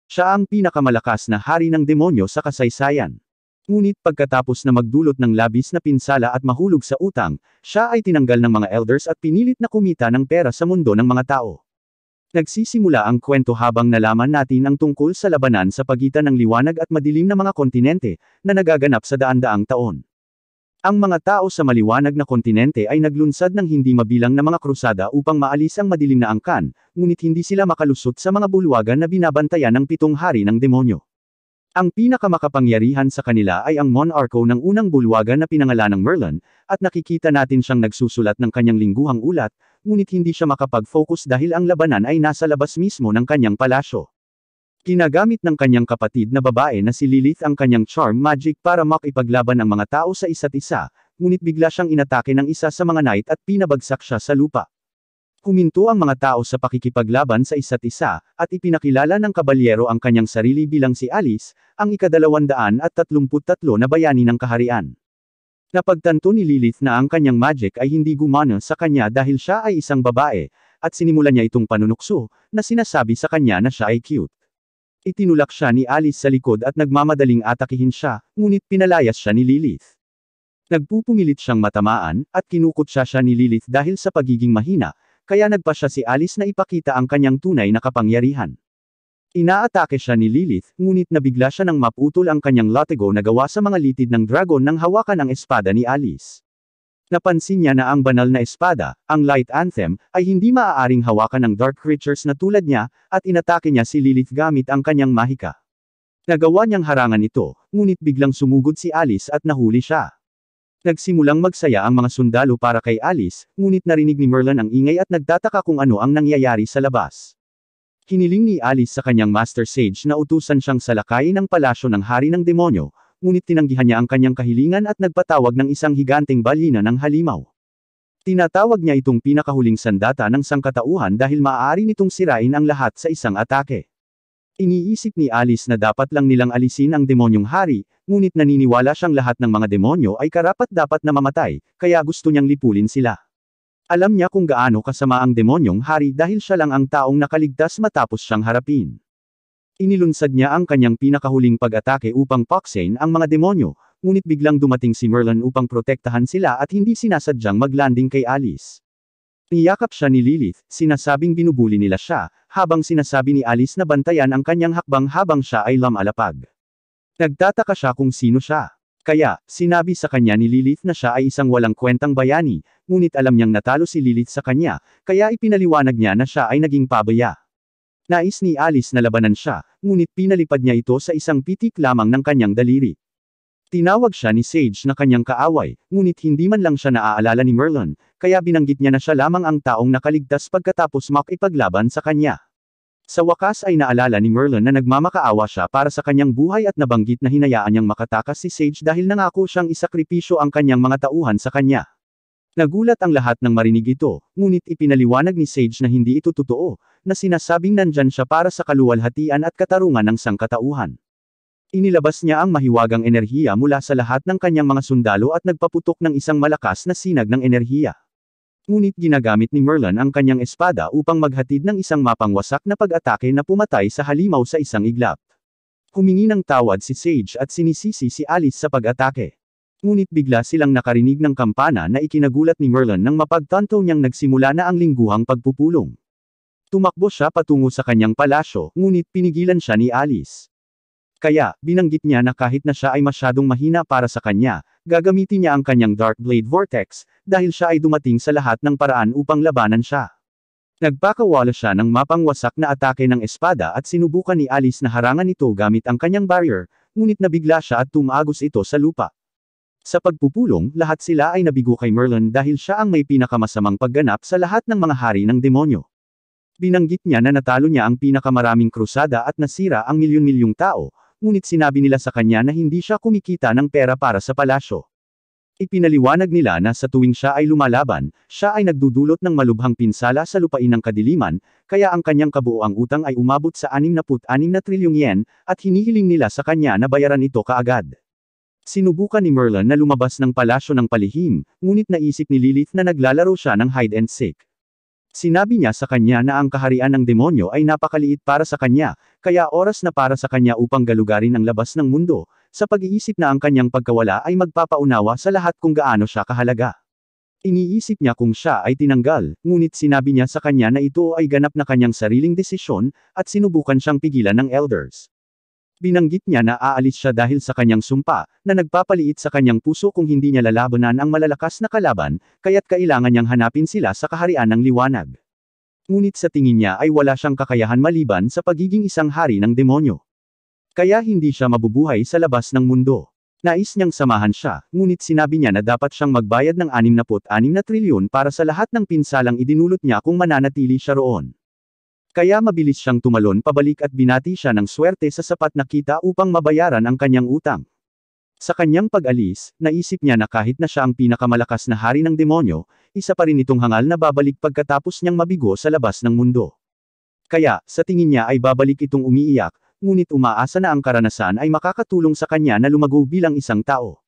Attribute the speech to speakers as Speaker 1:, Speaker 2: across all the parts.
Speaker 1: Siya ang pinakamalakas na hari ng demonyo sa kasaysayan. Ngunit pagkatapos na magdulot ng labis na pinsala at mahulog sa utang, siya ay tinanggal ng mga elders at pinilit na kumita ng pera sa mundo ng mga tao. Nagsisimula ang kwento habang nalaman natin ang tungkol sa labanan sa pagitan ng liwanag at madilim na mga kontinente, na nagaganap sa daan-daang taon. Ang mga tao sa maliwanag na kontinente ay naglunsad ng hindi mabilang na mga krusada upang maalis ang madilim na angkan, ngunit hindi sila makalusot sa mga bulwagan na binabantayan ng 7 hari ng demonyo. Ang pinakamakapangyarihan sa kanila ay ang monarko ng unang bulwagan na pinangalanang Merlin, at nakikita natin siyang nagsusulat ng kanyang lingguhang ulat, ngunit hindi siya makapag-focus dahil ang labanan ay nasa labas mismo ng kanyang palasyo. Ginagamit ng kanyang kapatid na babae na si Lilith ang kanyang charm magic para makipaglaban ang mga tao sa isa't isa, ngunit bigla siyang inatake ng isa sa mga knight at pinabagsak siya sa lupa. Huminto ang mga tao sa pakikipaglaban sa isa't isa, at ipinakilala ng kabalyero ang kanyang sarili bilang si Alice, ang ika-233 na bayani ng kaharian. Napagtanto ni Lilith na ang kanyang magic ay hindi gumana sa kanya dahil siya ay isang babae, at sinimulan niya itong panunukso, na sinasabi sa kanya na siya ay cute. Itinulak siya ni Alice sa likod at nagmamadaling atakihin siya, ngunit pinalayas siya ni Lilith. Nagpupumilit siyang matamaan, at kinukutsa siya ni Lilith dahil sa pagiging mahina, kaya nagpa siya si Alice na ipakita ang kanyang tunay na kapangyarihan. Inaatake siya ni Lilith, ngunit nabigla siya nang maputol ang kanyang latigo na gawa sa mga litid ng dragon nang hawakan ang espada ni Alice. Napansin niya na ang banal na espada, ang Light Anthem, ay hindi maaaring hawakan ng dark creatures na tulad niya, at inatake niya si Lilith gamit ang kanyang mahika. Nagawa niyang harangan ito, ngunit biglang sumugod si Alice at nahuli siya. Nagsimulang magsaya ang mga sundalo para kay Alice, ngunit narinig ni Merlin ang ingay at nagtataka kung ano ang nangyayari sa labas. Hiniling ni Alice sa kanyang Master Sage na utusan siyang salakayin ang palasyo ng hari ng demonyo, ngunit tinanggihan niya ang kanyang kahilingan at nagpatawag ng isang higanteng balina ng halimaw. Tinatawag niya itong pinakahuling sandata ng sangkatauhan dahil maaari nitong sirain ang lahat sa isang atake. Iniisip ni Alice na dapat lang nilang alisin ang demonyong hari, ngunit naniniwala siyang lahat ng mga demonyo ay karapat-dapat na mamatay, kaya gusto niyang lipulin sila. Alam niya kung gaano kasama ang demonyong hari dahil siya lang ang taong nakaligtas matapos siyang harapin. Inilunsad niya ang kanyang pinakahuling pag-atake upang paksain ang mga demonyo, ngunit biglang dumating si Merlin upang protektahan sila at hindi sinasadyang maglanding kay Alice. Niyakap siya ni Lilith, sinasabing binubuli nila siya, habang sinasabi ni Alice na bantayan ang kanyang hakbang habang siya ay lumalapag. Nagtataka siya kung sino siya. Kaya, sinabi sa kanya ni Lilith na siya ay isang walang kwentang bayani, ngunit alam niyang natalo si Lilith sa kanya, kaya ipinaliwanag niya na siya ay naging pabaya. Nais ni Alice na labanan siya, ngunit pinalipad niya ito sa isang pitik lamang ng kanyang daliri. Tinawag siya ni Sage na kanyang kaaway, ngunit hindi man lang siya naaalala ni Merlin, kaya binanggit niya na siya lamang ang taong nakaligtas pagkatapos makipaglaban sa kanya. Sa wakas ay naalala ni Merlin na nagmamakaawa siya para sa kanyang buhay at nabanggit na hinayaan niyang makatakas si Sage dahil nangako siyang isakripisyo ang kanyang mga tauhan sa kanya. Nagulat ang lahat nang marinig ito, ngunit ipinaliwanag ni Sage na hindi ito totoo, na sinasabing nandyan siya para sa kaluwalhatian at katarungan ng sangkatauhan. Inilabas niya ang mahiwagang enerhiya mula sa lahat ng kanyang mga sundalo at nagpaputok ng isang malakas na sinag ng enerhiya. Ngunit ginagamit ni Merlin ang kanyang espada upang maghatid ng isang mapangwasak na pag-atake na pumatay sa halimaw sa isang iglap. Humingi ng tawad si Sage at sinisisi si Alice sa pag-atake. Ngunit bigla silang nakarinig ng kampana na ikinagulat ni Merlin nang mapagtanto niyang nagsimula na ang lingguhang pagpupulong. Tumakbo siya patungo sa kanyang palasyo, ngunit pinigilan siya ni Alice. Kaya, binanggit niya na kahit na siya ay masyadong mahina para sa kanya, gagamitin niya ang kanyang Dark Blade Vortex, dahil siya ay dumating sa lahat ng paraan upang labanan siya. Nagpakawala siya ng mapangwasak na atake ng espada at sinubukan ni Alice na harangan ito gamit ang kanyang barrier, ngunit nabigla siya at tumagos ito sa lupa. Sa pagpupulong, lahat sila ay nabigo kay Merlin dahil siya ang may pinakamasamang pagganap sa lahat ng mga hari ng demonyo. Binanggit niya na natalo niya ang pinakamaraming krusada at nasira ang milyon-milyong tao, ngunit sinabi nila sa kanya na hindi siya kumikita ng pera para sa palasyo. Ipinaliwanag nila na sa tuwing siya ay lumalaban, siya ay nagdudulot ng malubhang pinsala sa lupain ng kadiliman, kaya ang kanyang kabuoang utang ay umabot sa 66 na trilyong yen, at hinihiling nila sa kanya na bayaran ito kaagad. Sinubukan ni Merlin na lumabas ng palasyo ng palihim, ngunit naisip ni Lilith na naglalaro siya ng hide and seek. Sinabi niya sa kanya na ang kaharian ng demonyo ay napakaliit para sa kanya, kaya oras na para sa kanya upang galugarin ang labas ng mundo, sa pag-iisip na ang kanyang pagkawala ay magpapaunawa sa lahat kung gaano siya kahalaga. Iniisip niya kung siya ay tinanggal, ngunit sinabi niya sa kanya na ito ay ganap na kanyang sariling desisyon, at sinubukan siyang pigilan ng elders. Binanggit niya na aalis siya dahil sa kanyang sumpa, na nagpapaliit sa kanyang puso kung hindi niya lalabanan ang malalakas na kalaban, kaya't kailangan niyang hanapin sila sa kaharian ng liwanag. Ngunit sa tingin niya ay wala siyang kakayahan maliban sa pagiging isang hari ng demonyo. Kaya hindi siya mabubuhay sa labas ng mundo. Nais niyang samahan siya, ngunit sinabi niya na dapat siyang magbayad ng 66 na trilyon para sa lahat ng pinsalang idinulot niya kung mananatili siya roon. Kaya mabilis siyang tumalon pabalik at binati siya ng swerte sa sapat na kita upang mabayaran ang kanyang utang. Sa kanyang pag-alis, naisip niya na kahit na siya ang pinakamalakas na hari ng demonyo, isa pa rin itong hangal na babalik pagkatapos niyang mabigo sa labas ng mundo. Kaya, sa tingin niya ay babalik itong umiiyak, ngunit umaasa na ang karanasan ay makakatulong sa kanya na lumago bilang isang tao.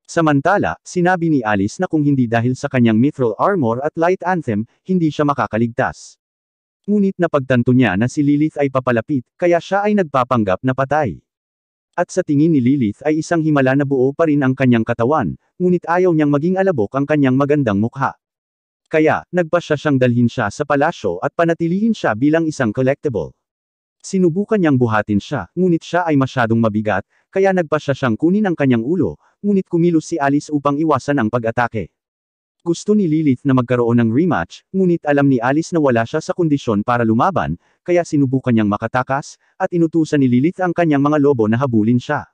Speaker 1: Samantala, sinabi ni Alice na kung hindi dahil sa kanyang mithril armor at light anthem, hindi siya makakaligtas. Ngunit napagtanto niya na si Lilith ay papalapit, kaya siya ay nagpapanggap na patay. At sa tingin ni Lilith ay isang himala na buo pa rin ang kanyang katawan, ngunit ayaw niyang maging alabok ang kanyang magandang mukha. Kaya, nagpasya siyang dalhin siya sa palasyo at panatilihin siya bilang isang collectible. Sinubukan niyang buhatin siya, ngunit siya ay masyadong mabigat, kaya nagpasya siyang kunin ang kanyang ulo, ngunit kumilos si Alice upang iwasan ang pag-atake. Gusto ni Lilith na magkaroon ng rematch, ngunit alam ni Alice na wala siya sa kondisyon para lumaban, kaya sinubukan niyang makatakas, at inutusan ni Lilith ang kanyang mga lobo na habulin siya.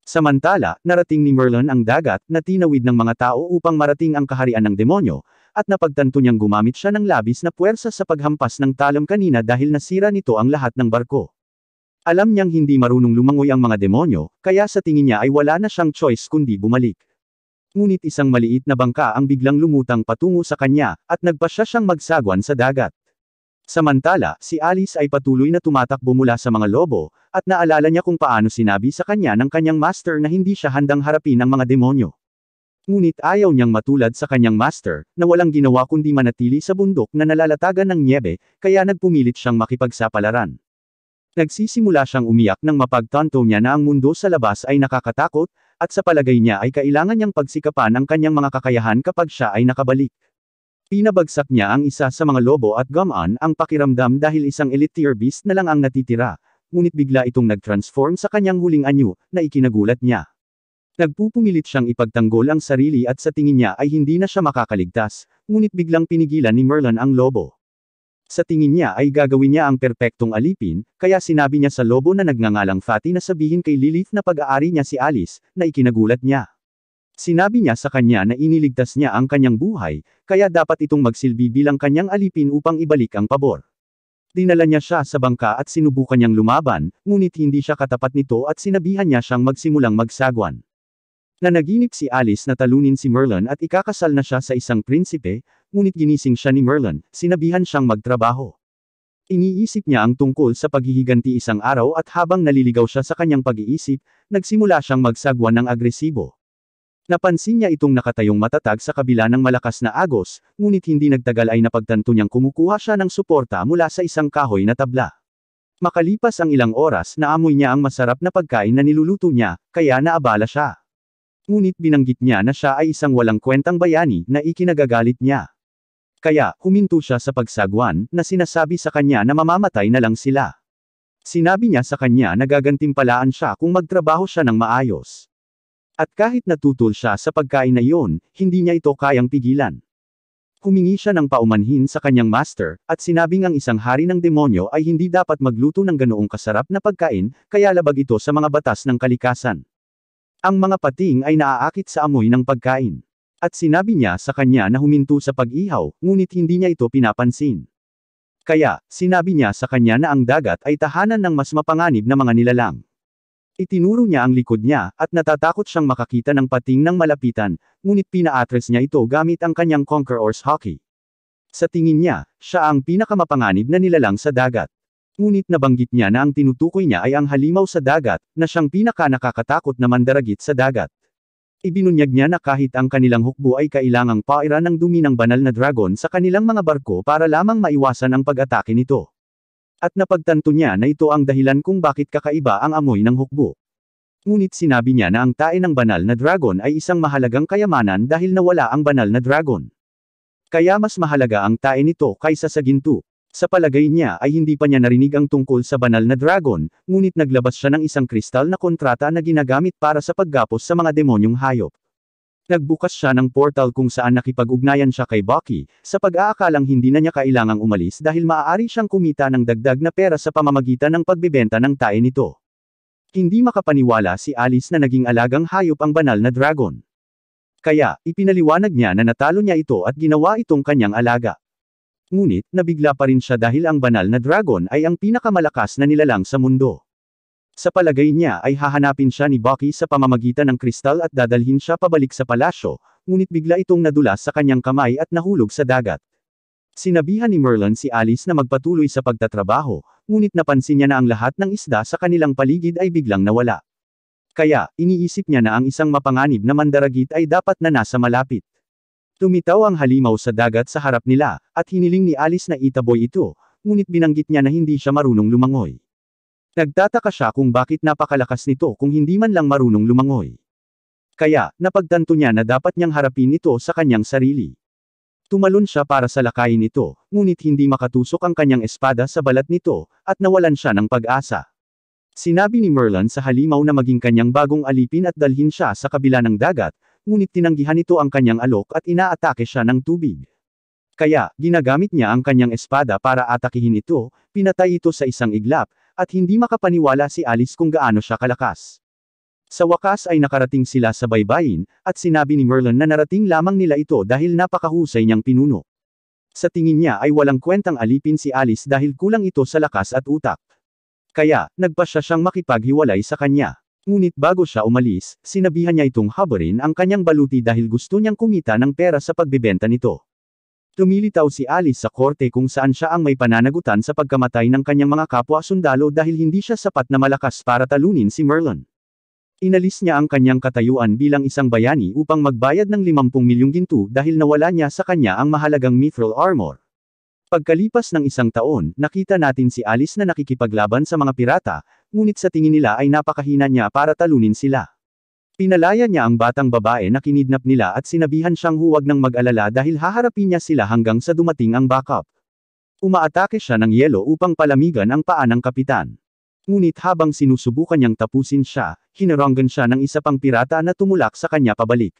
Speaker 1: Samantala, narating ni Merlin ang dagat na tinawid ng mga tao upang marating ang kaharian ng demonyo, at napagtanto niyang gumamit siya ng labis na puwersa sa paghampas ng talam kanina dahil nasira nito ang lahat ng barko. Alam niyang hindi marunong lumangoy ang mga demonyo, kaya sa tingin niya ay wala na siyang choice kundi bumalik. Ngunit isang maliit na bangka ang biglang lumutang patungo sa kanya, at nagpasya siyang magsagwan sa dagat. Samantala, si Alice ay patuloy na tumatakbo mula sa mga lobo, at naalala niya kung paano sinabi sa kanya ng kanyang master na hindi siya handang harapin ang mga demonyo. Ngunit ayaw niyang matulad sa kanyang master, na walang ginawa kundi manatili sa bundok na nalalatagan ng nyebe, kaya nagpumilit siyang makipagsapalaran. Nagsisimula siyang umiyak nang mapagtanto niya na ang mundo sa labas ay nakakatakot, at sa palagay niya ay kailangan niyang pagsikapan ang kanyang mga kakayahan kapag siya ay nakabalik. Pinabagsak niya ang isa sa mga lobo at gumaan ang pakiramdam dahil isang elite tier beast na lang ang natitira, ngunit bigla itong nag-transform sa kanyang huling anyo, na ikinagulat niya. Nagpupumilit siyang ipagtanggol ang sarili at sa tingin niya ay hindi na siya makakaligtas, ngunit biglang pinigilan ni Merlin ang lobo. Sa tingin niya ay gagawin niya ang perpektong alipin, kaya sinabi niya sa lobo na nagngangalang Fatty na sabihin kay Lilith na pag-aari niya si Alice, na ikinagulat niya. Sinabi niya sa kanya na iniligtas niya ang kanyang buhay, kaya dapat itong magsilbi bilang kanyang alipin upang ibalik ang pabor. Dinala niya siya sa bangka at sinubukan niyang lumaban, ngunit hindi siya katapat nito at sinabihan niya siyang magsimulang magsagwan. Nanaginip si Alice na talunin si Merlin at ikakasal na siya sa isang prinsipe, ngunit ginising siya ni Merlin, sinabihan siyang magtrabaho. Iniisip niya ang tungkol sa paghihiganti isang araw at habang naliligaw siya sa kanyang pag-iisip, nagsimula siyang magsagwan ng agresibo. Napansin niya itong nakatayong matatag sa kabila ng malakas na agos, ngunit hindi nagtagal ay napagtanto niyang kumukuha siya ng suporta mula sa isang kahoy na tabla. Makalipas ang ilang oras, naamoy niya ang masarap na pagkain na niluluto niya, kaya naabala siya. Ngunit binanggit niya na siya ay isang walang kwentang bayani na ikinagagalit niya. Kaya, huminto siya sa pagsagwan, na sinasabi sa kanya na mamamatay na lang sila. Sinabi niya sa kanya na gagantimpalaan siya kung magtrabaho siya ng maayos. At kahit natutol siya sa pagkain na iyon, hindi niya ito kayang pigilan. Humingi siya ng paumanhin sa kanyang master, at sinabing ang isang hari ng demonyo ay hindi dapat magluto ng ganoong kasarap na pagkain, kaya labag ito sa mga batas ng kalikasan. Ang mga pating ay naaakit sa amoy ng pagkain. At sinabi niya sa kanya na huminto sa pag-ihaw, ngunit hindi niya ito pinapansin. Kaya, sinabi niya sa kanya na ang dagat ay tahanan ng mas mapanganib na mga nilalang. Itinuro niya ang likod niya, at natatakot siyang makakita ng pating ng malapitan, ngunit pina-address niya ito gamit ang kanyang Conqueror's Hockey. Sa tingin niya, siya ang pinakamapanganib na nilalang sa dagat. Ngunit nabanggit niya na ang tinutukoy niya ay ang halimaw sa dagat, na siyang pinaka-nakakatakot na mandaragit sa dagat. Ibinunyag niya na kahit ang kanilang hukbo ay kailangang pairan ng dumi ng banal na dragon sa kanilang mga barko para lamang maiwasan ang pag-atake nito. At napagtanto niya na ito ang dahilan kung bakit kakaiba ang amoy ng hukbo. Ngunit sinabi niya na ang tae ng banal na dragon ay isang mahalagang kayamanan dahil nawala ang banal na dragon. Kaya mas mahalaga ang tae nito kaysa sa ginto. Sa palagay niya ay hindi pa niya narinig ang tungkol sa banal na dragon, ngunit naglabas siya ng isang kristal na kontrata na ginagamit para sa paggapos sa mga demonyong hayop. Nagbukas siya ng portal kung saan nakipag-ugnayan siya kay Bucky, sa pag-aakalang hindi na niya kailangang umalis dahil maaari siyang kumita ng dagdag na pera sa pamamagitan ng pagbebenta ng tae nito. Hindi makapaniwala si Alice na naging alagang hayop ang banal na dragon. Kaya, ipinaliwanag niya na natalo niya ito at ginawa itong kanyang alaga. Ngunit, nabigla pa rin siya dahil ang banal na dragon ay ang pinakamalakas na nilalang sa mundo. Sa palagay niya ay hahanapin siya ni Bucky sa pamamagitan ng kristal at dadalhin siya pabalik sa palasyo, ngunit bigla itong nadulas sa kanyang kamay at nahulog sa dagat. Sinabihan ni Merlin si Alice na magpatuloy sa pagtatrabaho, ngunit napansin niya na ang lahat ng isda sa kanilang paligid ay biglang nawala. Kaya, iniisip niya na ang isang mapanganib na mandaragit ay dapat na nasa malapit. Tumitaw ang halimaw sa dagat sa harap nila, at hiniling ni Alice na itaboy ito, ngunit binanggit niya na hindi siya marunong lumangoy. Nagtataka siya kung bakit napakalakas nito kung hindi man lang marunong lumangoy. Kaya, napagtanto niya na dapat niyang harapin ito sa kanyang sarili. Tumalon siya para salakayin ito, ngunit hindi makatusok ang kanyang espada sa balat nito, at nawalan siya ng pag-asa. Sinabi ni Merlin sa halimaw na maging kanyang bagong alipin at dalhin siya sa kabila ng dagat, ngunit tinanggihan nito ang kanyang alok at inaatake siya ng tubig. Kaya, ginagamit niya ang kanyang espada para atakihin ito, pinatay ito sa isang iglap, at hindi makapaniwala si Alice kung gaano siya kalakas. Sa wakas ay nakarating sila sa baybayin, at sinabi ni Merlin na narating lamang nila ito dahil napakahusay niyang pinuno. Sa tingin niya ay walang kwentang alipin si Alice dahil kulang ito sa lakas at utak. Kaya, nagpasya siyang makipaghiwalay sa kanya. Ngunit bago siya umalis, sinabihan niya itong habarin ang kanyang baluti dahil gusto niyang kumita ng pera sa pagbebenta nito. Tumilitaw si Alice sa korte kung saan siya ang may pananagutan sa pagkamatay ng kanyang mga kapwa-sundalo dahil hindi siya sapat na malakas para talunin si Merlin. Inalis niya ang kanyang katayuan bilang isang bayani upang magbayad ng 50 milyong ginto dahil nawala niya sa kanya ang mahalagang mithril armor. Pagkalipas ng isang taon, nakita natin si Alice na nakikipaglaban sa mga pirata, ngunit sa tingin nila ay napakahina niya para talunin sila. Pinalaya niya ang batang babae na kinidnap nila at sinabihan siyang huwag nang mag-alala dahil haharapin niya sila hanggang sa dumating ang backup. Umaatake siya ng yelo upang palamigan ang paa ng kapitan. Ngunit habang sinusubukan niyang tapusin siya, hinaranggan siya ng isa pang pirata na tumulak sa kanya pabalik.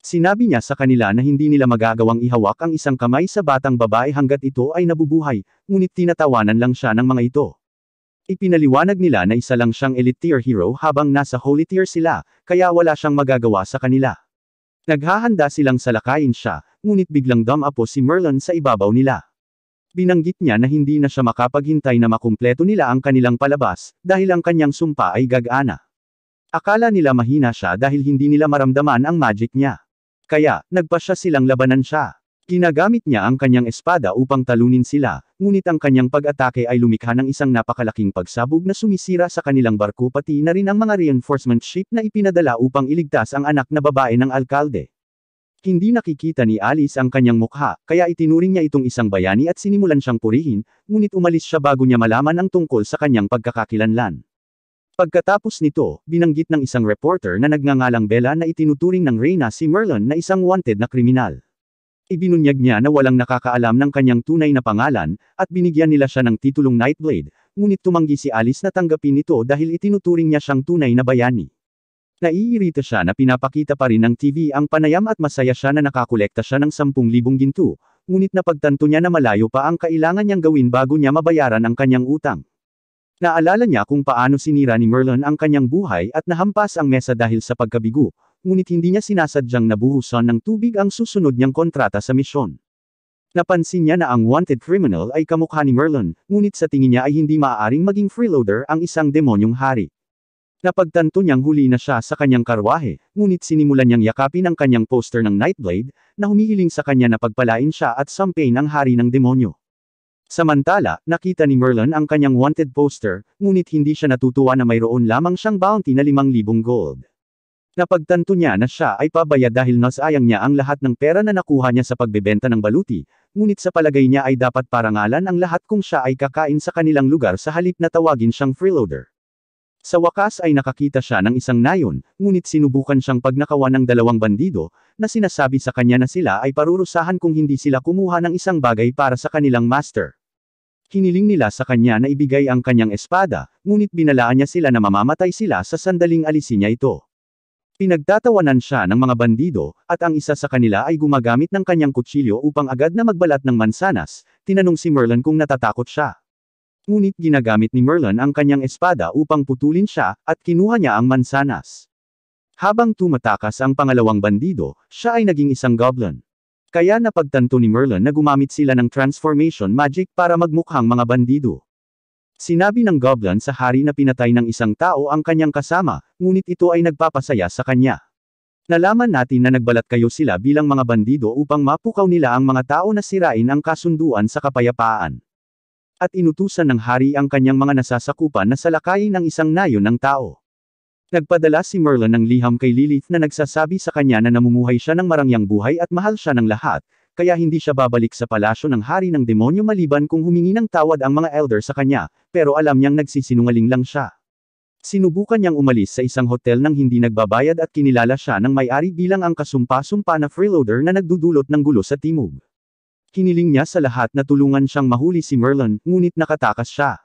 Speaker 1: Sinabi niya sa kanila na hindi nila magagawang ihawak ang isang kamay sa batang babae hanggat ito ay nabubuhay, ngunit tinatawanan lang siya ng mga ito. Ipinaliwanag nila na isa lang siyang elite tier hero habang nasa holy tier sila, kaya wala siyang magagawa sa kanila. Naghahanda silang salakayin siya, ngunit biglang dumapo si Merlin sa ibabaw nila. Binanggit niya na hindi na siya makapaghintay na makumpleto nila ang kanilang palabas, dahil ang kanyang sumpa ay gagana. Akala nila mahina siya dahil hindi nila maramdaman ang magic niya. Kaya, nagpasya silang labanan siya. Ginagamit niya ang kanyang espada upang talunin sila, ngunit ang kanyang pag-atake ay lumikha ng isang napakalaking pagsabog na sumisira sa kanilang barko pati na rin ang mga reinforcement ship na ipinadala upang iligtas ang anak na babae ng alkalde. Hindi nakikita ni Alice ang kanyang mukha, kaya itinuring niya itong isang bayani at sinimulan siyang purihin, ngunit umalis siya bago niya malaman ang tungkol sa kanyang pagkakakilanlan. Pagkatapos nito, binanggit ng isang reporter na nagngangalang Bella na itinuturing ng Reyna si Merlin na isang wanted na kriminal. Ibinunyag niya na walang nakakaalam ng kanyang tunay na pangalan, at binigyan nila siya ng titulong Nightblade, ngunit tumanggi si Alice na tanggapin ito dahil itinuturing niya siyang tunay na bayani. Naiirita siya na pinapakita pa rin ng TV ang panayam at masaya siya na nakakolekta siya ng 10,000 ginto, ngunit napagtanto niya na malayo pa ang kailangan niyang gawin bago niya mabayaran ang kanyang utang. Naalala niya kung paano sinira ni Merlin ang kanyang buhay at nahampas ang mesa dahil sa pagkabigo, ngunit hindi niya sinasadyang nabuhusan ng tubig ang susunod niyang kontrata sa misyon. Napansin niya na ang wanted criminal ay kamukha ni Merlin, ngunit sa tingin niya ay hindi maaaring maging freeloader ang isang demonyong hari. Napagtanto niyang huli na siya sa kanyang karwahe, ngunit sinimulan niyang yakapin ang kanyang poster ng Nightblade, na humihiling sa kanya na pagpalain siya at sampain ang hari ng demonyo. Samantala, nakita ni Merlin ang kanyang wanted poster, ngunit hindi siya natutuwa na mayroon lamang siyang bounty na 5,000 gold. Napagtanto niya na siya ay pabaya dahil nasayang niya ang lahat ng pera na nakuha niya sa pagbebenta ng baluti, ngunit sa palagay niya ay dapat parangalan ang lahat kung siya ay kakain sa kanilang lugar sa halip na tawagin siyang freeloader. Sa wakas ay nakakita siya ng isang nayon, ngunit sinubukan siyang pagnakawan ng dalawang bandido, na sinasabi sa kanya na sila ay parurusahan kung hindi sila kumuha ng isang bagay para sa kanilang master. Hiniling nila sa kanya na ibigay ang kanyang espada, ngunit binalaan niya sila na mamamatay sila sa sandaling alisin niya ito. Pinagtatawanan siya ng mga bandido, at ang isa sa kanila ay gumagamit ng kanyang kutsilyo upang agad na magbalat ng mansanas. Tinanong si Merlin kung natatakot siya. Ngunit ginagamit ni Merlin ang kanyang espada upang putulin siya, at kinuha niya ang mansanas. Habang tumatakas ang pangalawang bandido, siya ay naging isang goblin. Kaya napagtanto ni Merlin na gumamit sila ng transformation magic para magmukhang mga bandido. Sinabi ng goblin sa hari na pinatay ng isang tao ang kanyang kasama, ngunit ito ay nagpapasaya sa kanya. Nalaman natin na nagbalat kayo sila bilang mga bandido upang mapukaw nila ang mga tao na sirain ang kasunduan sa kapayapaan. At inutusan ng hari ang kanyang mga nasasakupan na salakayin ang isang nayon ng tao. Nagpadala si Merlin ng liham kay Lilith na nagsasabi sa kanya na namumuhay siya ng marangyang buhay at mahal siya ng lahat, kaya hindi siya babalik sa palasyo ng hari ng demonyo maliban kung humingi ng tawad ang mga elder sa kanya, pero alam niyang nagsisinungaling lang siya. Sinubukan niyang umalis sa isang hotel nang hindi nagbabayad at kinilala siya ng may-ari bilang ang kasumpa-sumpa na freeloader na nagdudulot ng gulo sa timog. Hiniling niya sa lahat na tulungan siyang mahuli si Merlin, ngunit nakatakas siya.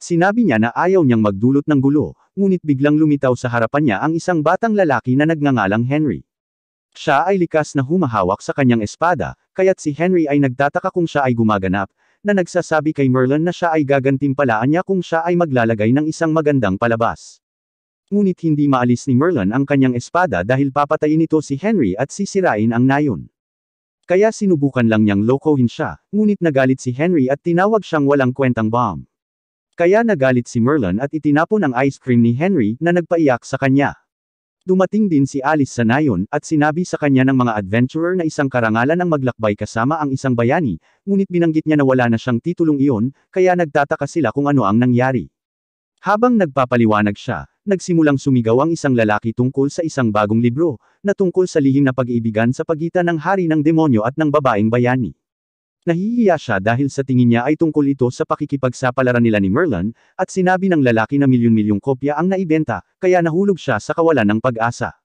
Speaker 1: Sinabi niya na ayaw niyang magdulot ng gulo, ngunit biglang lumitaw sa harapan niya ang isang batang lalaki na nagngangalang Henry. Siya ay likas na humahawak sa kanyang espada, kaya't si Henry ay nagtataka kung siya ay gumaganap, na nagsasabi kay Merlin na siya ay gagantimpalaan niya kung siya ay maglalagay ng isang magandang palabas. Ngunit hindi maalis ni Merlin ang kanyang espada dahil papatayin ito si Henry at sisirain ang nayon. Kaya sinubukan lang niyang lokohin siya, ngunit nagalit si Henry at tinawag siyang walang kwentang bomb. Kaya nagalit si Merlin at itinapon ang ice cream ni Henry na nagpaiyak sa kanya. Dumating din si Alice sa nayon, at sinabi sa kanya ng mga adventurer na isang karangalan ang maglakbay kasama ang isang bayani, ngunit binanggit niya na wala na siyang titulong iyon, kaya nagtataka sila kung ano ang nangyari. Habang nagpapaliwanag siya, nagsimulang sumigaw ang isang lalaki tungkol sa isang bagong libro, na tungkol sa lihim na pag-iibigan sa pagitan ng hari ng demonyo at ng babaeng bayani. Nahihiya siya dahil sa tingin niya ay tungkol ito sa pakikipagsapalaran nila ni Merlin, at sinabi ng lalaki na milyon-milyong kopya ang naibenta, kaya nahulog siya sa kawalan ng pag-asa.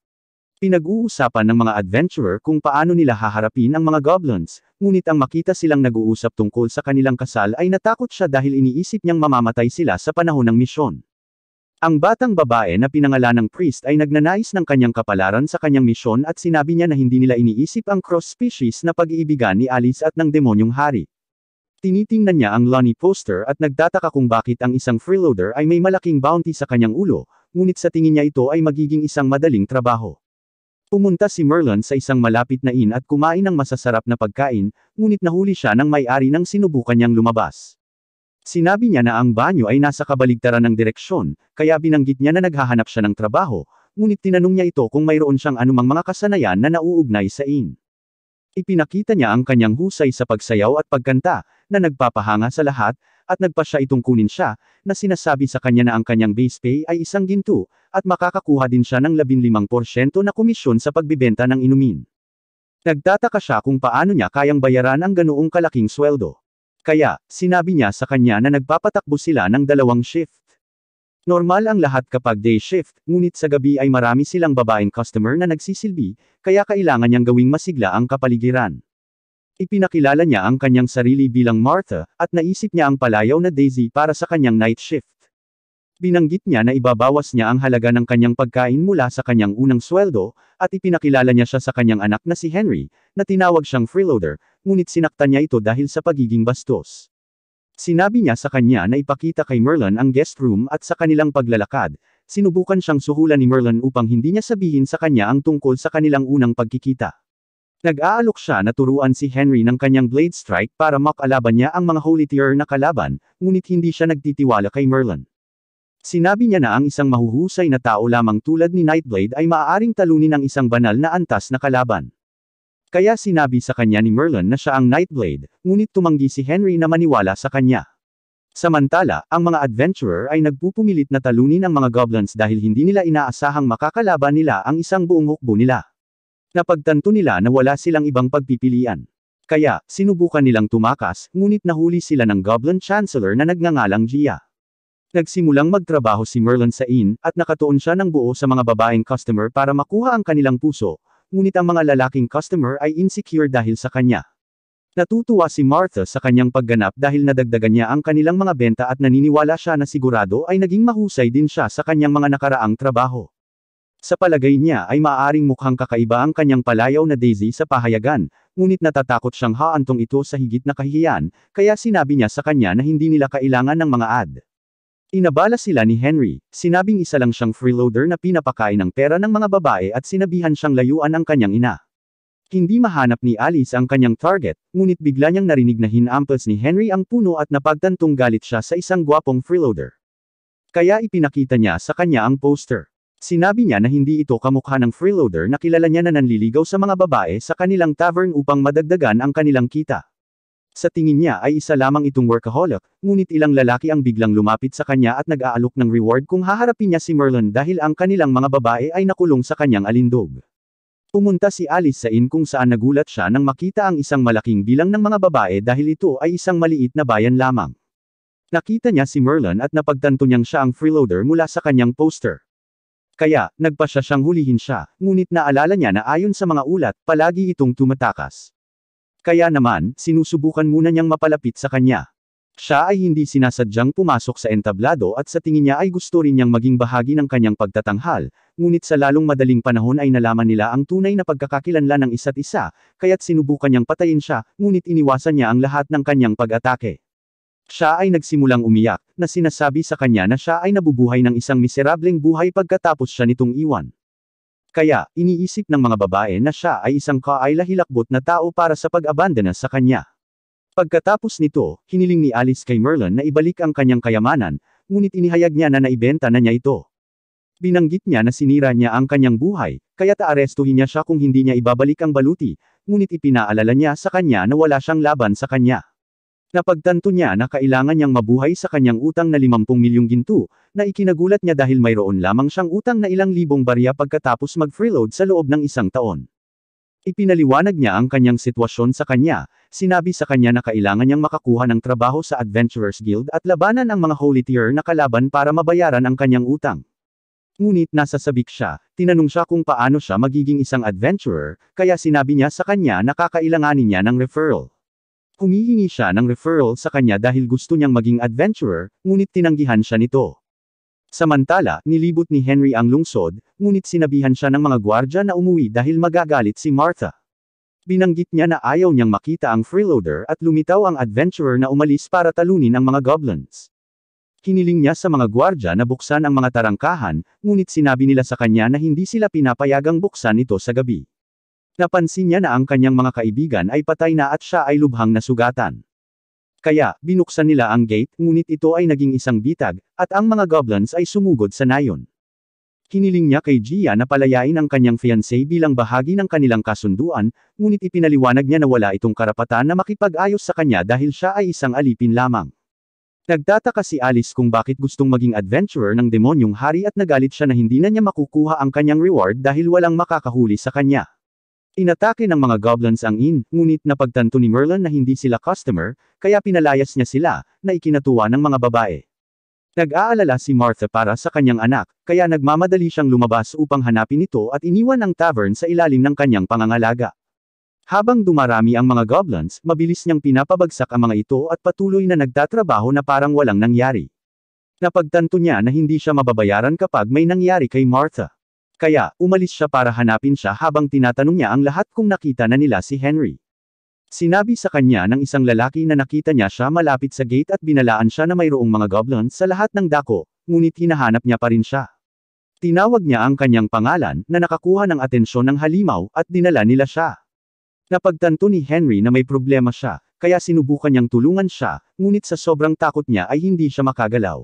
Speaker 1: Pinag-uusapan ng mga adventurer kung paano nila haharapin ang mga goblins, ngunit ang makita silang nag-uusap tungkol sa kanilang kasal ay natakot siya dahil iniisip niyang mamamatay sila sa panahon ng misyon. Ang batang babae na pinangalan ng priest ay nagnanais ng kanyang kapalaran sa kanyang misyon at sinabi niya na hindi nila iniisip ang cross-species na pag-iibigan ni Alice at ng demonyong hari. Tinitingnan niya ang Lonnie poster at nagtataka kung bakit ang isang freeloader ay may malaking bounty sa kanyang ulo, ngunit sa tingin niya ito ay magiging isang madaling trabaho. Pumunta si Merlin sa isang malapit na inn at kumain ng masasarap na pagkain, ngunit nahuli siya ng may-ari nang sinubukan niyang lumabas. Sinabi niya na ang banyo ay nasa kabaligtaran ng direksyon, kaya binanggit niya na naghahanap siya ng trabaho, ngunit tinanong niya ito kung mayroon siyang anumang mga kasanayan na nauugnay sa inn. Ipinakita niya ang kanyang husay sa pagsayaw at pagkanta, na nagpapahanga sa lahat, at nagpa siya itong kunin siya, na sinasabi sa kanya na ang kanyang base pay ay isang ginto, at makakakuha din siya ng 15% na komisyon sa pagbibenta ng inumin. Nagtataka siya kung paano niya kayang bayaran ang ganoong kalaking sweldo. Kaya, sinabi niya sa kanya na nagpapatakbo sila ng 2 shift. Normal ang lahat kapag day shift, ngunit sa gabi ay marami silang babaeng customer na nagsisilbi, kaya kailangan niyang gawing masigla ang kapaligiran. Ipinakilala niya ang kanyang sarili bilang Martha, at naisip niya ang palayaw na Daisy para sa kanyang night shift. Binanggit niya na ibabawas niya ang halaga ng kanyang pagkain mula sa kanyang unang sweldo, at ipinakilala niya siya sa kanyang anak na si Henry, na tinawag siyang freeloader, ngunit sinaktan niya ito dahil sa pagiging bastos. Sinabi niya sa kanya na ipakita kay Merlin ang guest room at sa kanilang paglalakad, sinubukan siyang suhulan ni Merlin upang hindi niya sabihin sa kanya ang tungkol sa kanilang unang pagkikita. Nag-aalok siya na turuan si Henry ng kanyang blade strike para makalaban niya ang mga holy tier na kalaban, ngunit hindi siya nagtitiwala kay Merlin. Sinabi niya na ang isang mahuhusay na tao lamang tulad ni Nightblade ay maaaring talunin ang isang banal na antas na kalaban. Kaya sinabi sa kanya ni Merlin na siya ang Nightblade, ngunit tumanggi si Henry na maniwala sa kanya. Samantala, ang mga adventurer ay nagpupumilit na talunin ang mga goblins dahil hindi nila inaasahang makakalaban nila ang isang buong hukbo nila. Napagtanto nila na wala silang ibang pagpipilian. Kaya, sinubukan nilang tumakas, ngunit nahuli sila ng Goblin Chancellor na nagngangalang Gia. Nagsimulang magtrabaho si Merlin sa inn, at nakatuon siya ng buo sa mga babaeng customer para makuha ang kanilang puso, ngunit ang mga lalaking customer ay insecure dahil sa kanya. Natutuwa si Martha sa kanyang pagganap dahil nadagdagan niya ang kanilang mga benta at naniniwala siya na sigurado ay naging mahusay din siya sa kanyang mga nakaraang trabaho. Sa palagay niya ay maaaring mukhang kakaiba ang kanyang palayaw na Daisy sa pahayagan, ngunit natatakot siyang haantong ito sa higit na kahihiyan, kaya sinabi niya sa kanya na hindi nila kailangan ng mga ad. Inabala sila ni Henry, sinabing isa lang siyang freeloader na pinapakain ng pera ng mga babae at sinabihan siyang layuan ang kanyang ina. Hindi mahanap ni Alice ang kanyang target, ngunit bigla niyang narinig na hinamples ni Henry ang puno at napagtantong galit siya sa isang gwapong freeloader. Kaya ipinakita niya sa kanya ang poster. Sinabi niya na hindi ito kamukha ng freeloader na kilala niya na nanliligaw sa mga babae sa kanilang tavern upang madagdagan ang kanilang kita. Sa tingin niya ay isa lamang itong workaholic, ngunit ilang lalaki ang biglang lumapit sa kanya at nag-aalok ng reward kung haharapin niya si Merlin dahil ang kanilang mga babae ay nakulong sa kanyang alindog. Pumunta si Alice sa inn kung saan nagulat siya nang makita ang isang malaking bilang ng mga babae dahil ito ay isang maliit na bayan lamang. Nakita niya si Merlin at napagtanto niyang siya ang freeloader mula sa kanyang poster. Kaya, nagpasya siyang hulihin siya, ngunit naalala niya na ayon sa mga ulat, palagi itong tumatakas. Kaya naman, sinusubukan muna niyang mapalapit sa kanya. Siya ay hindi sinasadyang pumasok sa entablado at sa tingin niya ay gusto rin niyang maging bahagi ng kanyang pagtatanghal, ngunit sa lalong madaling panahon ay nalaman nila ang tunay na pagkakakilanlan ng isa't isa, kaya't sinubukan niyang patayin siya, ngunit iniwasan niya ang lahat ng kanyang pag-atake. Siya ay nagsimulang umiyak, na sinasabi sa kanya na siya ay nabubuhay ng isang miserableng buhay pagkatapos siya nitong iwan. Kaya, iniisip ng mga babae na siya ay isang kaila-hilakbot na tao para sa pag-abandona sa kanya. Pagkatapos nito, hiniling ni Alice kay Merlin na ibalik ang kanyang kayamanan, ngunit inihayag niya na naibenta na niya ito. Binanggit niya na sinira niya ang kanyang buhay, kaya't aarestuhin niya siya kung hindi niya ibabalik ang baluti, ngunit ipinaalala niya sa kanya na wala siyang laban sa kanya. Napagtanto niya na kailangan niyang mabuhay sa kanyang utang na 50 milyong ginto, na ikinagulat niya dahil mayroon lamang siyang utang na ilang libong barya pagkatapos mag-freeload sa loob ng isang taon. Ipinaliwanag niya ang kanyang sitwasyon sa kanya, sinabi sa kanya na kailangan niyang makakuha ng trabaho sa Adventurers Guild at labanan ang mga holy tier na kalaban para mabayaran ang kanyang utang. Ngunit nasasabik siya, tinanong siya kung paano siya magiging isang adventurer, kaya sinabi niya sa kanya na kakailanganin niya ng referral. Humihingi siya ng referral sa kanya dahil gusto niyang maging adventurer, ngunit tinanggihan siya nito. Samantala, nilibot ni Henry ang lungsod, ngunit sinabihan siya ng mga gwardya na umuwi dahil magagalit si Martha. Binanggit niya na ayaw niyang makita ang freeloader at lumitaw ang adventurer na umalis para talunin ang mga goblins. Hiniling niya sa mga gwardya na buksan ang mga tarangkahan, ngunit sinabi nila sa kanya na hindi sila pinapayagang buksan ito sa gabi. Napansin niya na ang kanyang mga kaibigan ay patay na at siya ay lubhang nasugatan. Kaya, binuksan nila ang gate, ngunit ito ay naging isang bitag, at ang mga goblins ay sumugod sa nayon. Hiniling niya kay Gia na palayain ang kanyang fiancé bilang bahagi ng kanilang kasunduan, ngunit ipinaliwanag niya na wala itong karapatan na makipag-ayos sa kanya dahil siya ay isang alipin lamang. Nagtataka si Alice kung bakit gustong maging adventurer ng demonyong hari at nagalit siya na hindi na niya makukuha ang kanyang reward dahil walang makakahuli sa kanya. Inatake ng mga goblins ang inn, ngunit napagtanto ni Merlin na hindi sila customer, kaya pinalayas niya sila, na ikinatuwa ng mga babae. Nag-aalala si Martha para sa kanyang anak, kaya nagmamadali siyang lumabas upang hanapin ito at iniwan ang tavern sa ilalim ng kanyang pangangalaga. Habang dumarami ang mga goblins, mabilis niyang pinapabagsak ang mga ito at patuloy na nagtatrabaho na parang walang nangyari. Napagtanto niya na hindi siya mababayaran kapag may nangyari kay Martha. Kaya, umalis siya para hanapin siya habang tinatanong niya ang lahat kung nakita na nila si Henry. Sinabi sa kanya ng isang lalaki na nakita niya siya malapit sa gate at binalaan siya na mayroong mga goblins sa lahat ng dako, ngunit hinahanap niya pa rin siya. Tinawag niya ang kanyang pangalan, na nakakuha ng atensyon ng halimaw, at dinala nila siya. Napagtanto ni Henry na may problema siya, kaya sinubukan niyang tulungan siya, ngunit sa sobrang takot niya ay hindi siya makagalaw.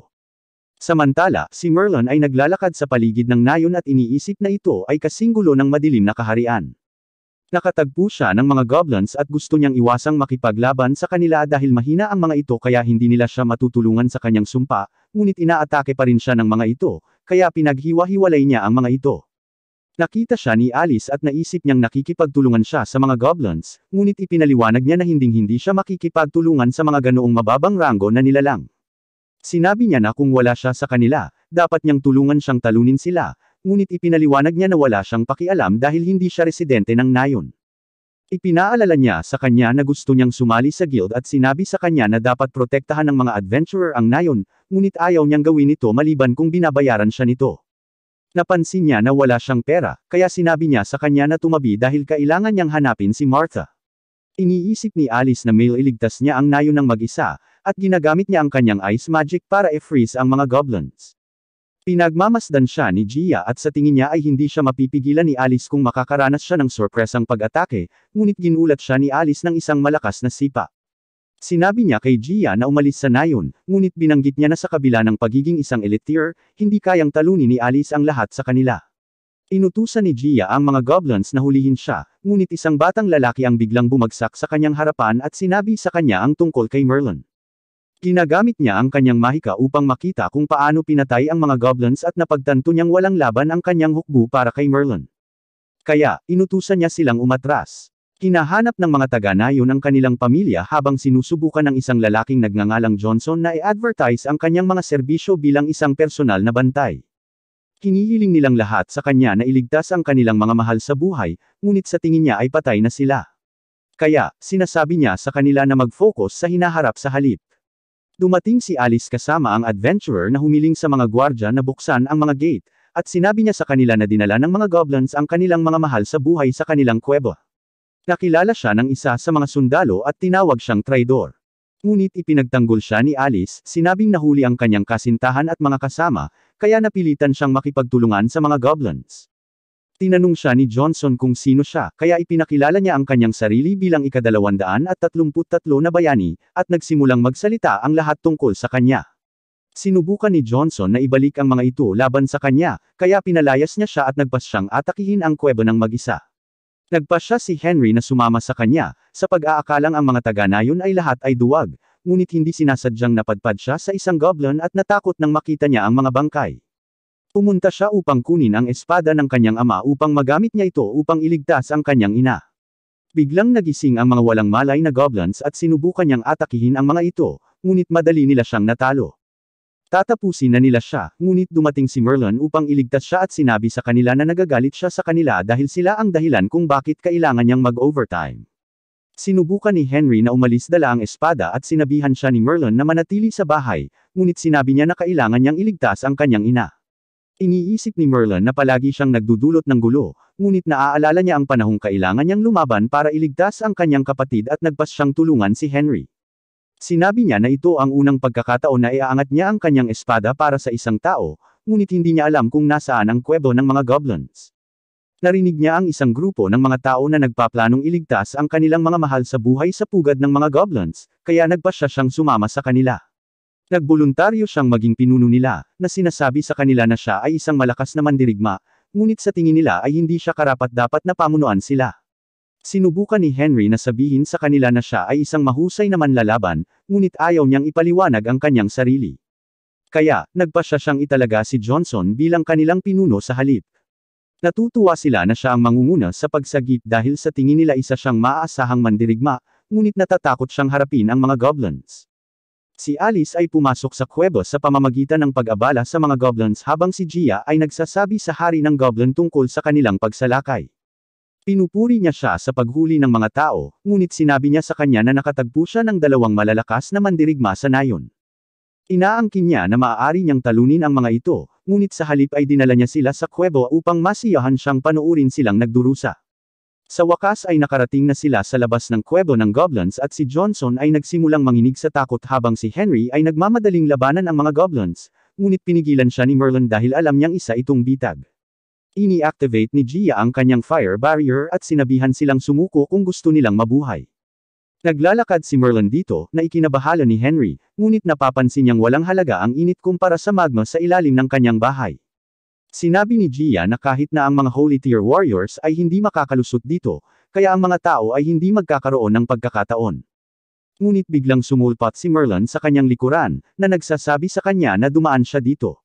Speaker 1: Samantala, si Merlin ay naglalakad sa paligid ng nayon at iniisip na ito ay kasing gulo ng madilim na kaharian. Nakatagpo siya ng mga goblins at gusto niyang iwasang makipaglaban sa kanila dahil mahina ang mga ito kaya hindi nila siya matutulungan sa kanyang sumpa, ngunit inaatake pa rin siya ng mga ito, kaya pinaghiwa-hiwalay niya ang mga ito. Nakita siya ni Alice at naisip niyang nakikipagtulungan siya sa mga goblins, ngunit ipinaliwanag niya na hinding-hindi siya makikipagtulungan sa mga ganoong mababang ranggo na nilalang. Sinabi niya na kung wala siya sa kanila, dapat niyang tulungan siyang talunin sila, ngunit ipinaliwanag niya na wala siyang pakialam dahil hindi siya residente ng nayon. Ipinaalala niya sa kanya na gusto niyang sumali sa guild at sinabi sa kanya na dapat protektahan ng mga adventurer ang nayon, ngunit ayaw niyang gawin ito maliban kung binabayaran siya nito. Napansin niya na wala siyang pera, kaya sinabi niya sa kanya na tumabi dahil kailangan niyang hanapin si Martha. Iniisip ni Alice na iligtas niya ang nayon ng mag-isa, at ginagamit niya ang kanyang ice magic para i-freeze ang mga goblins. Pinagmamasdan siya ni Gia at sa tingin niya ay hindi siya mapipigilan ni Alice kung makakaranas siya ng sorpresang pag-atake, ngunit ginulat siya ni Alice ng isang malakas na sipa. Sinabi niya kay Gia na umalis sa nayon, ngunit binanggit niya na sa kabila ng pagiging isang elite tier, hindi kayang talunin ni Alice ang lahat sa kanila. Inutusan ni Gia ang mga goblins na hulihin siya, ngunit isang batang lalaki ang biglang bumagsak sa kanyang harapan at sinabi sa kanya ang tungkol kay Merlin. Ginagamit niya ang kanyang mahika upang makita kung paano pinatay ang mga goblins at napagtanto niyang walang laban ang kanyang hukbo para kay Merlin. Kaya, inutusan niya silang umatras. Hinahanap ng mga taga-nayon ang kanilang pamilya habang sinusubukan ng isang lalaking nagngangalang Johnson na i-advertise ang kanyang mga serbisyo bilang isang personal na bantay. Hinihiling nilang lahat sa kanya na iligtas ang kanilang mga mahal sa buhay, ngunit sa tingin niya ay patay na sila. Kaya, sinasabi niya sa kanila na mag-focus sa hinaharap sa halip. Dumating si Alice kasama ang adventurer na humiling sa mga gwardya na buksan ang mga gate, at sinabi niya sa kanila na dinala ng mga goblins ang kanilang mga mahal sa buhay sa kanilang kuweba. Nakilala siya ng isa sa mga sundalo at tinawag siyang traidor. Ngunit ipinagtanggol siya ni Alice, sinabing nahuli ang kanyang kasintahan at mga kasama, kaya napilitan siyang makipagtulungan sa mga goblins. Tinanong siya ni Johnson kung sino siya, kaya ipinakilala niya ang kanyang sarili bilang ika-233 na bayani, at nagsimulang magsalita ang lahat tungkol sa kanya. Sinubukan ni Johnson na ibalik ang mga ito laban sa kanya, kaya pinalayas niya siya at nagpas siyang atakihin ang kuweba ng mag-isa. Nagpasya si Henry na sumama sa kanya, sa pag-aakalang ang mga taga-nayon ay lahat ay duwag, ngunit hindi sinasadyang napadpad siya sa isang goblin at natakot nang makita niya ang mga bangkay. Pumunta siya upang kunin ang espada ng kanyang ama upang magamit niya ito upang iligtas ang kanyang ina. Biglang nagising ang mga walang malay na goblins at sinubukan niyang atakihin ang mga ito, ngunit madali nila siyang natalo. Tatapusin na nila siya, ngunit dumating si Merlin upang iligtas siya at sinabi sa kanila na nagagalit siya sa kanila dahil sila ang dahilan kung bakit kailangan niyang mag-overtime. Sinubukan ni Henry na umalis dala ang espada at sinabihan siya ni Merlin na manatili sa bahay, ngunit sinabi niya na kailangan niyang iligtas ang kanyang ina. Iniisip ni Merlin na palagi siyang nagdudulot ng gulo, ngunit naaalala niya ang panahong kailangan niyang lumaban para iligtas ang kanyang kapatid at nagpas siyang tulungan si Henry. Sinabi niya na ito ang unang pagkakataon na iaangat niya ang kanyang espada para sa isang tao, ngunit hindi niya alam kung nasaan ang kuwebo ng mga goblins. Narinig niya ang isang grupo ng mga tao na nagpaplanong iligtas ang kanilang mga mahal sa buhay sa pugad ng mga goblins, kaya nagpasya siyang sumama sa kanila. Nagboluntaryo siyang maging pinuno nila, na sinasabi sa kanila na siya ay isang malakas na mandirigma, ngunit sa tingin nila ay hindi siya karapat-dapat na pamunuan sila. Sinubukan ni Henry na sabihin sa kanila na siya ay isang mahusay na manlalaban, ngunit ayaw niyang ipaliwanag ang kanyang sarili. Kaya, nagpasya siyang italaga si Johnson bilang kanilang pinuno sa halip. Natutuwa sila na siya ang mangunguna sa pagsagip dahil sa tingin nila isa siyang maaasahang mandirigma, ngunit natatakot siyang harapin ang mga goblins. Si Alice ay pumasok sa kuweba sa pamamagitan ng pag-abala sa mga goblins habang si Gia ay nagsasabi sa hari ng goblin tungkol sa kanilang pagsalakay. Pinupuri niya siya sa paghuli ng mga tao, ngunit sinabi niya sa kanya na nakatagpo siya ng dalawang malalakas na mandirigma sa nayon. Inaangkin niya na maaari niyang talunin ang mga ito, ngunit sa halip ay dinala niya sila sa kuweba upang masiyahan siyang panuurin silang nagdurusa. Sa wakas ay nakarating na sila sa labas ng kuwebo ng goblins at si Johnson ay nagsimulang manginig sa takot habang si Henry ay nagmamadaling labanan ang mga goblins, ngunit pinigilan siya ni Merlin dahil alam niyang isa itong bitag. Ini-activate ni Gia ang kanyang fire barrier at sinabihan silang sumuko kung gusto nilang mabuhay. Naglalakad si Merlin dito na ikinabahala ni Henry, ngunit napapansin niyang walang halaga ang init kumpara sa magma sa ilalim ng kanyang bahay. Sinabi ni Gia na kahit na ang mga Holy Tier Warriors ay hindi makakalusot dito, kaya ang mga tao ay hindi magkakaroon ng pagkakataon. Ngunit biglang sumulpat si Merlin sa kanyang likuran, na nagsasabi sa kanya na dumaan siya dito.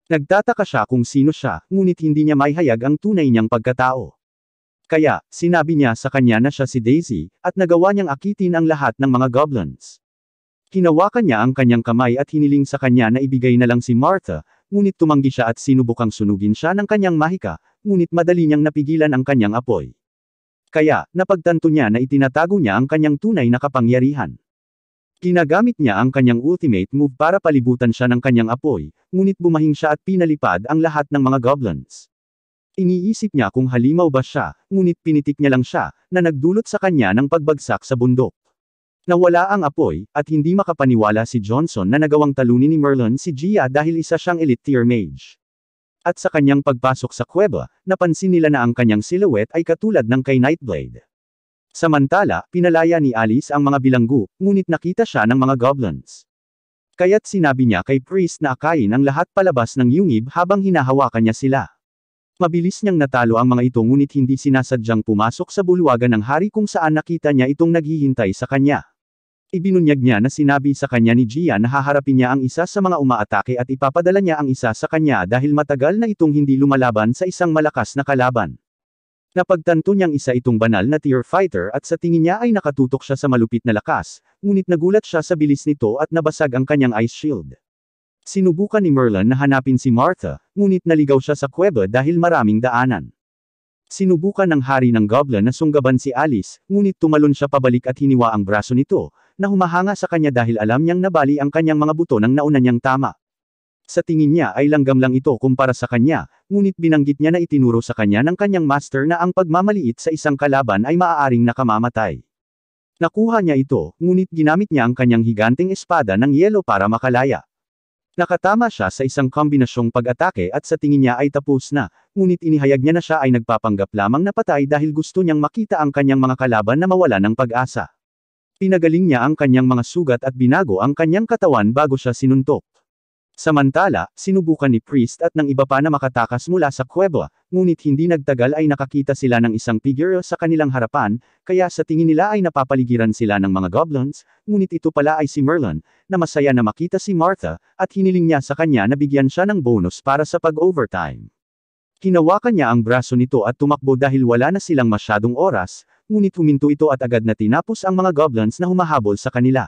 Speaker 1: Nagtataka siya kung sino siya, ngunit hindi niya maihayag ang tunay niyang pagkatao. Kaya, sinabi niya sa kanya na siya si Daisy, at nagawa niyang akitin ang lahat ng mga goblins. Hinawakan niya ang kanyang kamay at hiniling sa kanya na ibigay na lang si Martha, ngunit tumanggi siya at sinubukang sunugin siya ng kanyang mahika, ngunit madali niyang napigilan ang kanyang apoy. Kaya, napagtanto niya na itinatago niya ang kanyang tunay na kapangyarihan. Ginagamit niya ang kanyang ultimate move para palibutan siya ng kanyang apoy, ngunit bumahing siya at pinalipad ang lahat ng mga goblins. Iniisip niya kung halimaw ba siya, ngunit pinitik niya lang siya, na nagdulot sa kanya ng pagbagsak sa bundok. Nawala ang apoy, at hindi makapaniwala si Johnson na nagawang talunin ni Merlin si Gia dahil isa siyang elite tier mage. At sa kanyang pagpasok sa kuweba, napansin nila na ang kanyang silhouette ay katulad ng kay Nightblade. Samantala, pinalaya ni Alice ang mga bilanggo, ngunit nakita siya ng mga goblins. Kaya't sinabi niya kay Priest na akayin ang lahat palabas ng yungib habang hinahawakan niya sila. Mabilis niyang natalo ang mga ito ngunit hindi sinasadyang pumasok sa bulwagan ng hari kung saan nakita niya itong naghihintay sa kanya. Ibinunyag niya na sinabi sa kanya ni Gia na haharapin niya ang isa sa mga umaatake at ipapadala niya ang isa sa kanya dahil matagal na itong hindi lumalaban sa isang malakas na kalaban. Napagtanto niyang isa itong banal na tier fighter at sa tingin niya ay nakatutok siya sa malupit na lakas, ngunit nagulat siya sa bilis nito at nabasag ang kanyang ice shield. Sinubukan ni Merlin na hanapin si Martha, ngunit naligaw siya sa kuweba dahil maraming daanan. Sinubukan ng hari ng goblin na sunggaban si Alice, ngunit tumalon siya pabalik at hiniwa ang braso nito, na humahanga sa kanya dahil alam niyang nabali ang kanyang mga buto ng nauna niyang tama. Sa tingin niya ay langgam lang ito kumpara sa kanya, ngunit binanggit niya na itinuro sa kanya ng kanyang master na ang pagmamaliit sa isang kalaban ay maaaring nakamamatay. Nakuha niya ito, ngunit ginamit niya ang kanyang higanting espada ng yelo para makalaya. Nakatama siya sa isang kombinasyong pag-atake at sa tingin niya ay tapos na, ngunit inihayag niya na siya ay nagpapanggap lamang na patay dahil gusto niyang makita ang kanyang mga kalaban na mawala ng pag-asa. Pinagaling niya ang kanyang mga sugat at binago ang kanyang katawan bago siya sinuntok. Samantala, sinubukan ni Priest at ng iba pa na makatakas mula sa kuweba, ngunit hindi nagtagal ay nakakita sila ng isang figure sa kanilang harapan, kaya sa tingin nila ay napapaligiran sila ng mga goblins, ngunit ito pala ay si Merlin, na masaya na makita si Martha, at hiniling niya sa kanya na bigyan siya ng bonus para sa pag-overtime. Hinawakan niya ang braso nito at tumakbo dahil wala na silang masyadong oras, ngunit huminto ito at agad na tinapos ang mga goblins na humahabol sa kanila.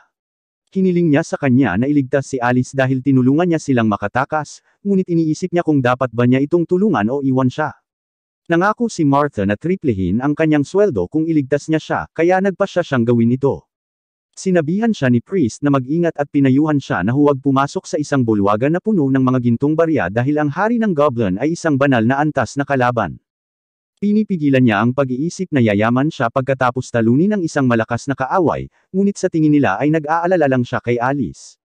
Speaker 1: Hiniling niya sa kanya na iligtas si Alice dahil tinulungan niya silang makatakas, ngunit iniisip niya kung dapat ba niya itong tulungan o iwan siya. Nangako si Martha na triplehin ang kanyang sweldo kung iligtas niya siya, kaya nagpasya siyang gawin ito. Sinabihan siya ni Priest na mag-ingat at pinayuhan siya na huwag pumasok sa isang bulwagan na puno ng mga gintong barya dahil ang hari ng goblin ay isang banal na antas na kalaban. Pinipigilan niya ang pag-iisip na yayaman siya pagkatapos talunin ng isang malakas na kaaway, ngunit sa tingin nila ay nag-aalala lang siya kay Alice.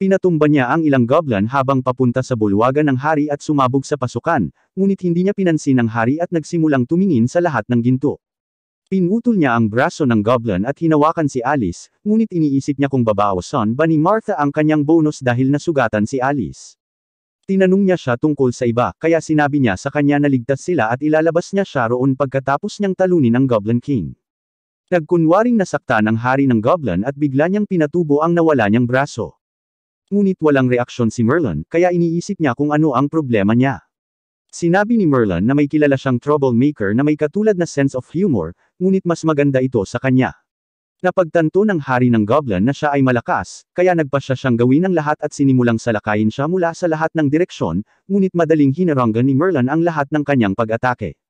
Speaker 1: Pinatumba niya ang ilang goblin habang papunta sa bulwagan ng hari at sumabog sa pasukan, ngunit hindi niya pinansin ang hari at nagsimulang tumingin sa lahat ng ginto. Pinutol niya ang braso ng goblin at hinawakan si Alice, ngunit iniisip niya kung babawasan ba ni Martha ang kanyang bonus dahil nasugatan si Alice. Tinanong niya siya tungkol sa iba, kaya sinabi niya sa kanya na ligtas sila at ilalabas niya siya roon pagkatapos niyang talunin ang Goblin King. Nagkunwaring nasaktan ang hari ng goblin at bigla niyang pinatubo ang nawala niyang braso. Ngunit walang reaksyon si Merlin, kaya iniisip niya kung ano ang problema niya. Sinabi ni Merlin na may kilala siyang troublemaker na may katulad na sense of humor, ngunit mas maganda ito sa kanya. Napagtanto ng hari ng goblin na siya ay malakas, kaya nagpasya siyang gawin ang lahat at sinimulang salakayin siya mula sa lahat ng direksyon, ngunit madaling hinaranggan ni Merlin ang lahat ng kanyang pag-atake.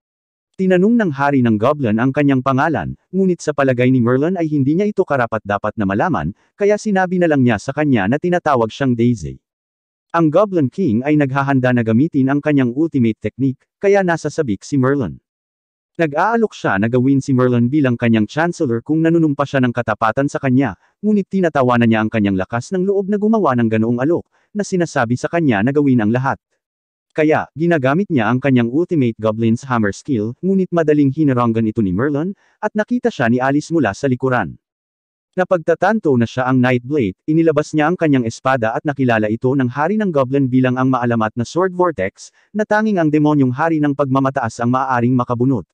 Speaker 1: Tinanong ng hari ng goblin ang kanyang pangalan, ngunit sa palagay ni Merlin ay hindi niya ito karapat-dapat na malaman, kaya sinabi na lang niya sa kanya na tinatawag siyang Daisy. Ang Goblin King ay naghahanda na gamitin ang kanyang ultimate technique, kaya nasasabik si Merlin. Nag-aalok siya na gawin si Merlin bilang kanyang chancellor kung nanunumpa siya ng katapatan sa kanya, ngunit tinatawanan niya ang kanyang lakas ng loob na gumawa ng ganoong alok, na sinasabi sa kanya na gawin ang lahat. Kaya, ginagamit niya ang kanyang ultimate Goblin's Hammer skill, ngunit madaling hinaranggan ito ni Merlin, at nakita siya ni Alice mula sa likuran. Napagtatanto na siya ang Nightblade, inilabas niya ang kanyang espada at nakilala ito ng hari ng Goblin bilang ang maalamat na Sword Vortex, na tanging ang demonyong hari ng pagmamataas ang maaaring makabunot.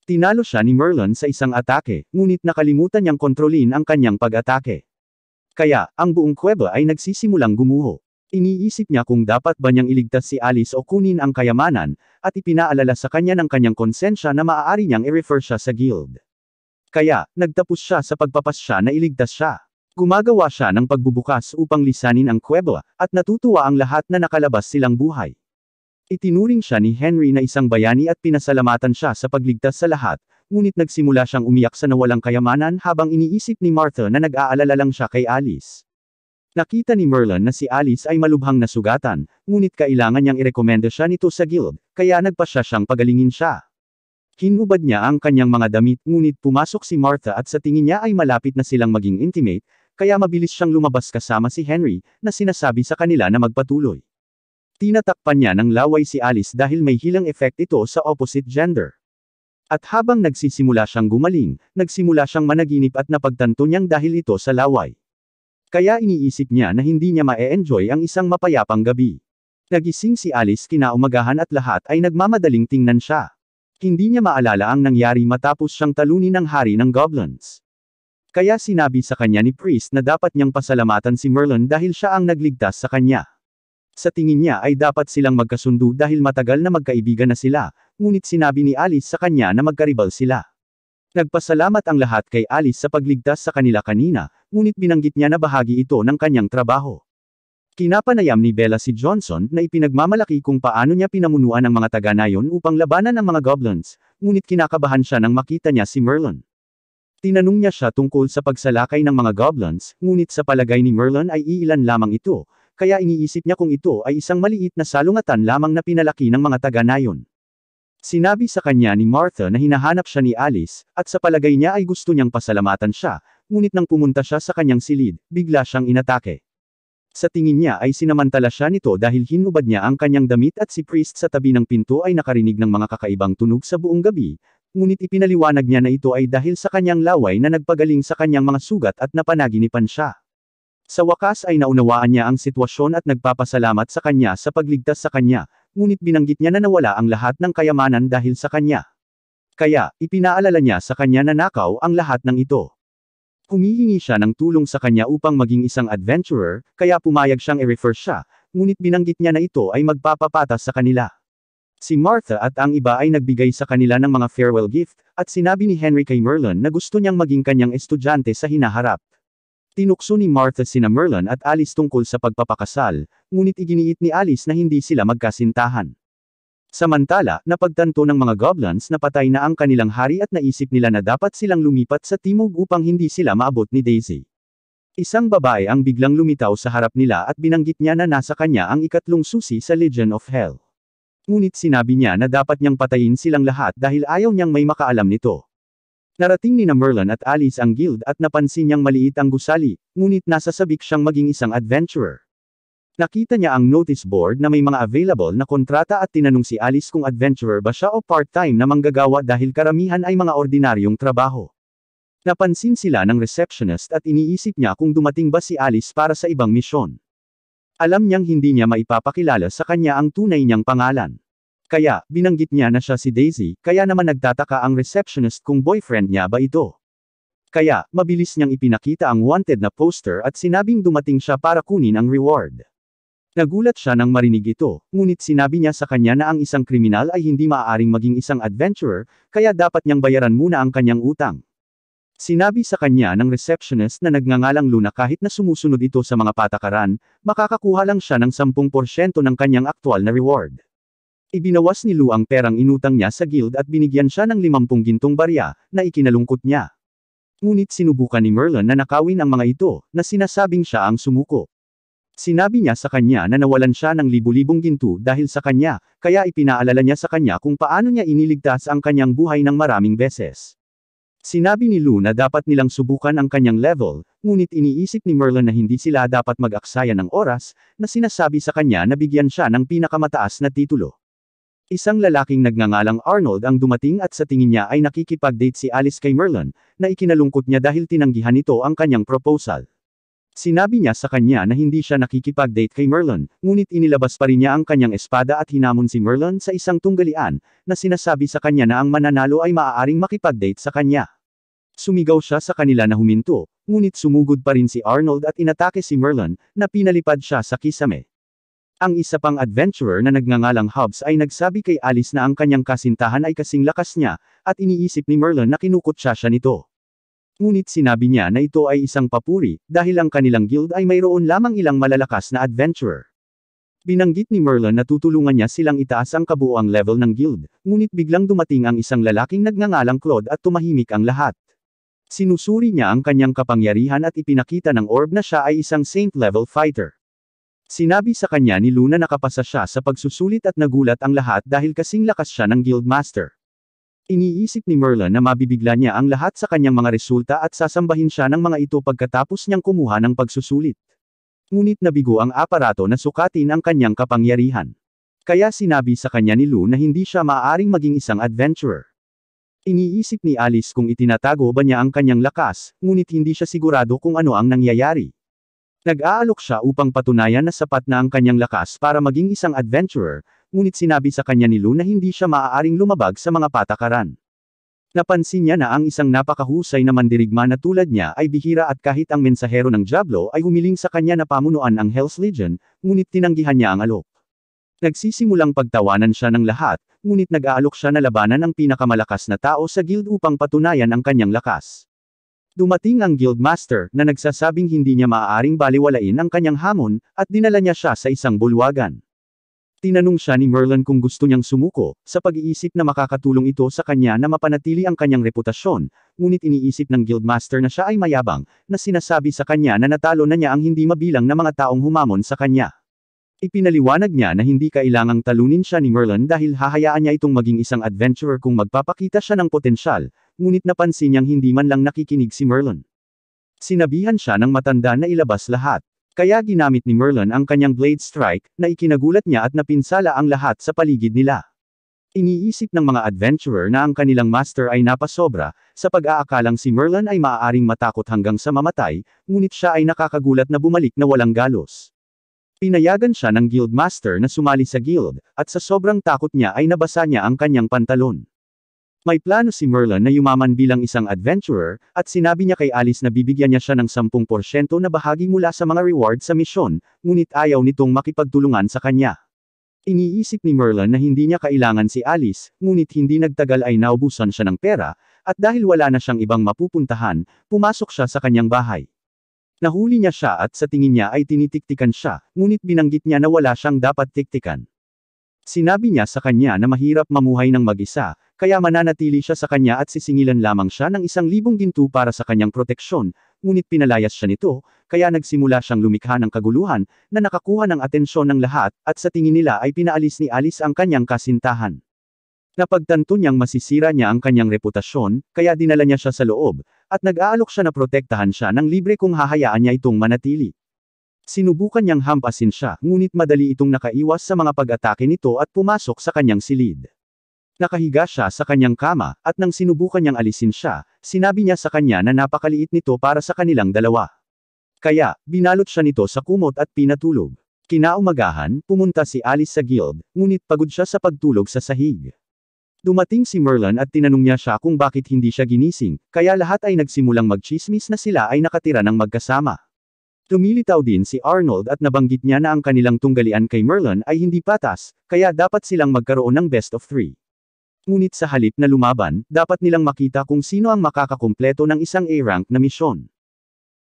Speaker 1: Tinalo siya ni Merlin sa isang atake, ngunit nakalimutan niyang kontrolin ang kanyang pag-atake. Kaya, ang buong kuweba ay nagsisimulang gumuho. Iniisip niya kung dapat ba niyang iligtas si Alice o kunin ang kayamanan, at ipinaalala sa kanya ng kanyang konsensya na maaari niyang i-refer siya sa guild. Kaya, nagtapos siya sa pagpapasya na iligtas siya. Gumagawa siya ng pagbubukas upang lisanin ang kuweba, at natutuwa ang lahat na nakalabas silang buhay. Itinuring siya ni Henry na isang bayani at pinasalamatan siya sa pagligtas sa lahat, ngunit nagsimula siyang umiyak sa nawalang kayamanan habang iniisip ni Martha na nag-aalala lang siya kay Alice. Nakita ni Merlin na si Alice ay malubhang nasugatan, ngunit kailangan niyang irekomenda siya nito sa guild, kaya nagpasya siyang pagalingin siya. Hinubad niya ang kanyang mga damit, ngunit pumasok si Martha at sa tingin niya ay malapit na silang maging intimate, kaya mabilis siyang lumabas kasama si Henry, na sinasabi sa kanila na magpatuloy. Tinatakpan niya ng laway si Alice dahil may hilang effect ito sa opposite gender. At habang nagsisimula siyang gumaling, nagsimula siyang managinip at napagtanto niyang dahil ito sa laway. Kaya iniisip niya na hindi niya ma-e-enjoy ang isang mapayapang gabi. Nagising si Alice kinaumagahan at lahat ay nagmamadaling tingnan siya. Hindi niya maalala ang nangyari matapos siyang talunin ng hari ng goblins. Kaya sinabi sa kanya ni Priest na dapat niyang pasalamatan si Merlin dahil siya ang nagligtas sa kanya. Sa tingin niya ay dapat silang magkasundo dahil matagal na magkaibigan na sila, ngunit sinabi ni Alice sa kanya na magkaribal sila. Nagpasalamat ang lahat kay Alice sa pagligtas sa kanila kanina, ngunit binanggit niya na bahagi ito ng kanyang trabaho. Kinapanayam ni Bella si Johnson na ipinagmamalaki kung paano niya pinamunuan ang mga taga-nayon upang labanan ang mga goblins, ngunit kinakabahan siya nang makita niya si Merlin. Tinanong niya siya tungkol sa pagsalakay ng mga goblins, ngunit sa palagay ni Merlin ay iilan lamang ito, kaya iniisip niya kung ito ay isang maliit na salungatan lamang na pinalaki ng mga taga-nayon. Sinabi sa kanya ni Martha na hinahanap siya ni Alice, at sa palagay niya ay gusto niyang pasalamatan siya, ngunit nang pumunta siya sa kanyang silid, bigla siyang inatake. Sa tingin niya ay sinamantala siya nito dahil hinubad niya ang kanyang damit at si Priest sa tabi ng pinto ay nakarinig ng mga kakaibang tunog sa buong gabi, ngunit ipinaliwanag niya na ito ay dahil sa kanyang laway na nagpagaling sa kanyang mga sugat at napanaginipan siya. Sa wakas ay naunawaan niya ang sitwasyon at nagpapasalamat sa kanya sa pagligtas sa kanya, ngunit binanggit niya na nawala ang lahat ng kayamanan dahil sa kanya. Kaya, ipinaalala niya sa kanya na nakaw ang lahat ng ito. Humihingi siya ng tulong sa kanya upang maging isang adventurer, kaya pumayag siyang i-refer siya, ngunit binanggit niya na ito ay magpapapatas sa kanila. Si Martha at ang iba ay nagbigay sa kanila ng mga farewell gift, at sinabi ni Henry kay Merlin na gusto niyang maging kanyang estudyante sa hinaharap. Tinukso ni Martha sina Merlin at Alice tungkol sa pagpapakasal, ngunit iginiit ni Alice na hindi sila magkasintahan. Samantala, napagtanto ng mga goblins na patay na ang kanilang hari at naisip nila na dapat silang lumipat sa timog upang hindi sila maabot ni Daisy. Isang babae ang biglang lumitaw sa harap nila at binanggit niya na nasa kanya ang ikatlong susi sa Legion of Hell. Ngunit sinabi niya na dapat niyang patayin silang lahat dahil ayaw niyang may makaalam nito. Narating ni na Merlin at Alice ang guild at napansin niyang maliit ang gusali, ngunit nasasabik siyang maging isang adventurer. Nakita niya ang notice board na may mga available na kontrata at tinanong si Alice kung adventurer ba siya o part-time na manggagawa dahil karamihan ay mga ordinaryong trabaho. Napansin sila ng receptionist at iniisip niya kung dumating ba si Alice para sa ibang misyon. Alam niyang hindi niya maipapakilala sa kanya ang tunay niyang pangalan. Kaya, binanggit niya na siya si Daisy, kaya naman nagtataka ang receptionist kung boyfriend niya ba ito. Kaya, mabilis niyang ipinakita ang wanted na poster at sinabing dumating siya para kunin ang reward. Nagulat siya nang marinig ito, ngunit sinabi niya sa kanya na ang isang kriminal ay hindi maaaring maging isang adventurer, kaya dapat niyang bayaran muna ang kanyang utang. Sinabi sa kanya ng receptionist na nagngangalang Luna kahit na sumusunod ito sa mga patakaran, makakakuha lang siya ng 10% ng kanyang aktwal na reward. Ibinawas ni Lu ang perang inutang niya sa guild at binigyan siya ng 50 gintong barya, na ikinalungkot niya. Ngunit sinubukan ni Merlin na nakawin ang mga ito, na sinasabing siya ang sumuko. Sinabi niya sa kanya na nawalan siya ng libu-libong ginto dahil sa kanya, kaya ipinaalala niya sa kanya kung paano niya iniligtas ang kanyang buhay ng maraming beses. Sinabi ni Lu na dapat nilang subukan ang kanyang level, ngunit iniisip ni Merlin na hindi sila dapat mag-aksaya ng oras, na sinasabi sa kanya na bigyan siya ng pinakamataas na titulo. Isang lalaking nagngangalang Arnold ang dumating at sa tingin niya ay nakikipag-date si Alice kay Merlin, na ikinalungkot niya dahil tinanggihan nito ang kanyang proposal. Sinabi niya sa kanya na hindi siya nakikipag-date kay Merlin, ngunit inilabas pa rin niya ang kanyang espada at hinamon si Merlin sa isang tunggalian, na sinasabi sa kanya na ang mananalo ay maaaring makipag-date sa kanya. Sumigaw siya sa kanila na huminto, ngunit sumugod pa rin si Arnold at inatake si Merlin, na pinalipad siya sa kisame. Ang isa pang adventurer na nagngangalang Hobbs ay nagsabi kay Alice na ang kanyang kasintahan ay kasing lakas niya, at iniisip ni Merlin na kinukutya siya nito. Ngunit sinabi niya na ito ay isang papuri, dahil ang kanilang guild ay mayroon lamang ilang malalakas na adventurer. Binanggit ni Merlin na tutulungan niya silang itaas ang kabuuang level ng guild, ngunit biglang dumating ang isang lalaking nagngangalang Claude at tumahimik ang lahat. Sinusuri niya ang kanyang kapangyarihan at ipinakita ng orb na siya ay isang saint-level fighter. Sinabi sa kanya ni Lou na nakapasa siya sa pagsusulit at nagulat ang lahat dahil kasing lakas siya ng guildmaster. Iniisip ni Merlin na mabibigla niya ang lahat sa kanyang mga resulta at sasambahin siya ng mga ito pagkatapos niyang kumuha ng pagsusulit. Ngunit nabigo ang aparato na sukatin ang kanyang kapangyarihan. Kaya sinabi sa kanya ni Lou na hindi siya maaaring maging isang adventurer. Iniisip ni Alice kung itinatago ba niya ang kanyang lakas, ngunit hindi siya sigurado kung ano ang nangyayari. Nag-aalok siya upang patunayan na sapat na ang kanyang lakas para maging isang adventurer, ngunit sinabi sa kanya ni Lou na hindi siya maaaring lumabag sa mga patakaran. Napansin niya na ang isang napakahusay na mandirigma na tulad niya ay bihira at kahit ang mensahero ng Diablo ay humiling sa kanya na pamunuan ang Hell's Legion, ngunit tinanggihan niya ang alok. Nagsimulang pagtawanan siya ng lahat, ngunit nag-aalok siya na labanan ang pinakamalakas na tao sa guild upang patunayan ang kanyang lakas. Dumating ang guildmaster, na nagsasabing hindi niya maaaring baliwalain ang kanyang hamon, at dinala niya siya sa isang bulwagan. Tinanong siya ni Merlin kung gusto niyang sumuko, sa pag-iisip na makakatulong ito sa kanya na mapanatili ang kanyang reputasyon, ngunit iniisip ng guildmaster na siya ay mayabang, na sinasabi sa kanya na natalo na niya ang hindi mabilang na mga taong humamon sa kanya. Ipinaliwanag niya na hindi kailangang talunin siya ni Merlin dahil hahayaan niya itong maging isang adventurer kung magpapakita siya ng potensyal, ngunit napansin niyang hindi man lang nakikinig si Merlin. Sinabihan siya ng matanda na ilabas lahat. Kaya ginamit ni Merlin ang kanyang Blade Strike, na ikinagulat niya at napinsala ang lahat sa paligid nila. Iniisip ng mga adventurer na ang kanilang master ay napasobra, sa pag-aakalang si Merlin ay maaaring matakot hanggang sa mamatay, ngunit siya ay nakakagulat na bumalik na walang galos. Pinayagan siya ng guildmaster na sumali sa guild, at sa sobrang takot niya ay nabasa niya ang kanyang pantalon. May plano si Merlin na yumaman bilang isang adventurer, at sinabi niya kay Alice na bibigyan niya siya ng 10% na bahagi mula sa mga reward sa misyon, ngunit ayaw nitong makipagtulungan sa kanya. Iniisip ni Merlin na hindi niya kailangan si Alice, ngunit hindi nagtagal ay naubusan siya ng pera, at dahil wala na siyang ibang mapupuntahan, pumasok siya sa kanyang bahay. Nahuli niya siya at sa tingin niya ay tinitiktikan siya, ngunit binanggit niya na wala siyang dapat tiktikan. Sinabi niya sa kanya na mahirap mamuhay ng mag-isa, kaya mananatili siya sa kanya at sisingilan lamang siya ng 1,000 ginto para sa kanyang proteksyon, ngunit pinalayas siya nito, kaya nagsimula siyang lumikha ng kaguluhan, na nakakuha ng atensyon ng lahat, at sa tingin nila ay pinaalis ni Alice ang kanyang kasintahan. Napagtanto niyang masisira niya ang kanyang reputasyon, kaya dinala niya siya sa loob, at nag-aalok siya na protektahan siya ng libre kung hahayaan niya itong manatili. Sinubukan niyang hampasin siya, ngunit madali itong nakaiwas sa mga pag-atake nito at pumasok sa kanyang silid. Nakahiga siya sa kanyang kama, at nang sinubukan niyang alisin siya, sinabi niya sa kanya na napakaliit nito para sa kanilang dalawa. Kaya, binalot siya nito sa kumot at pinatulog. Kinaumagahan, pumunta si Alice sa guild, ngunit pagod siya sa pagtulog sa sahig. Dumating si Merlin at tinanong niya siya kung bakit hindi siya ginising, kaya lahat ay nagsimulang magchismis na sila ay nakatira ng magkasama. Lumilitaw din si Arnold at nabanggit niya na ang kanilang tunggalian kay Merlin ay hindi patas, kaya dapat silang magkaroon ng best of 3. Ngunit sa halip na lumaban, dapat nilang makita kung sino ang makakakumpleto ng isang A-rank na misyon.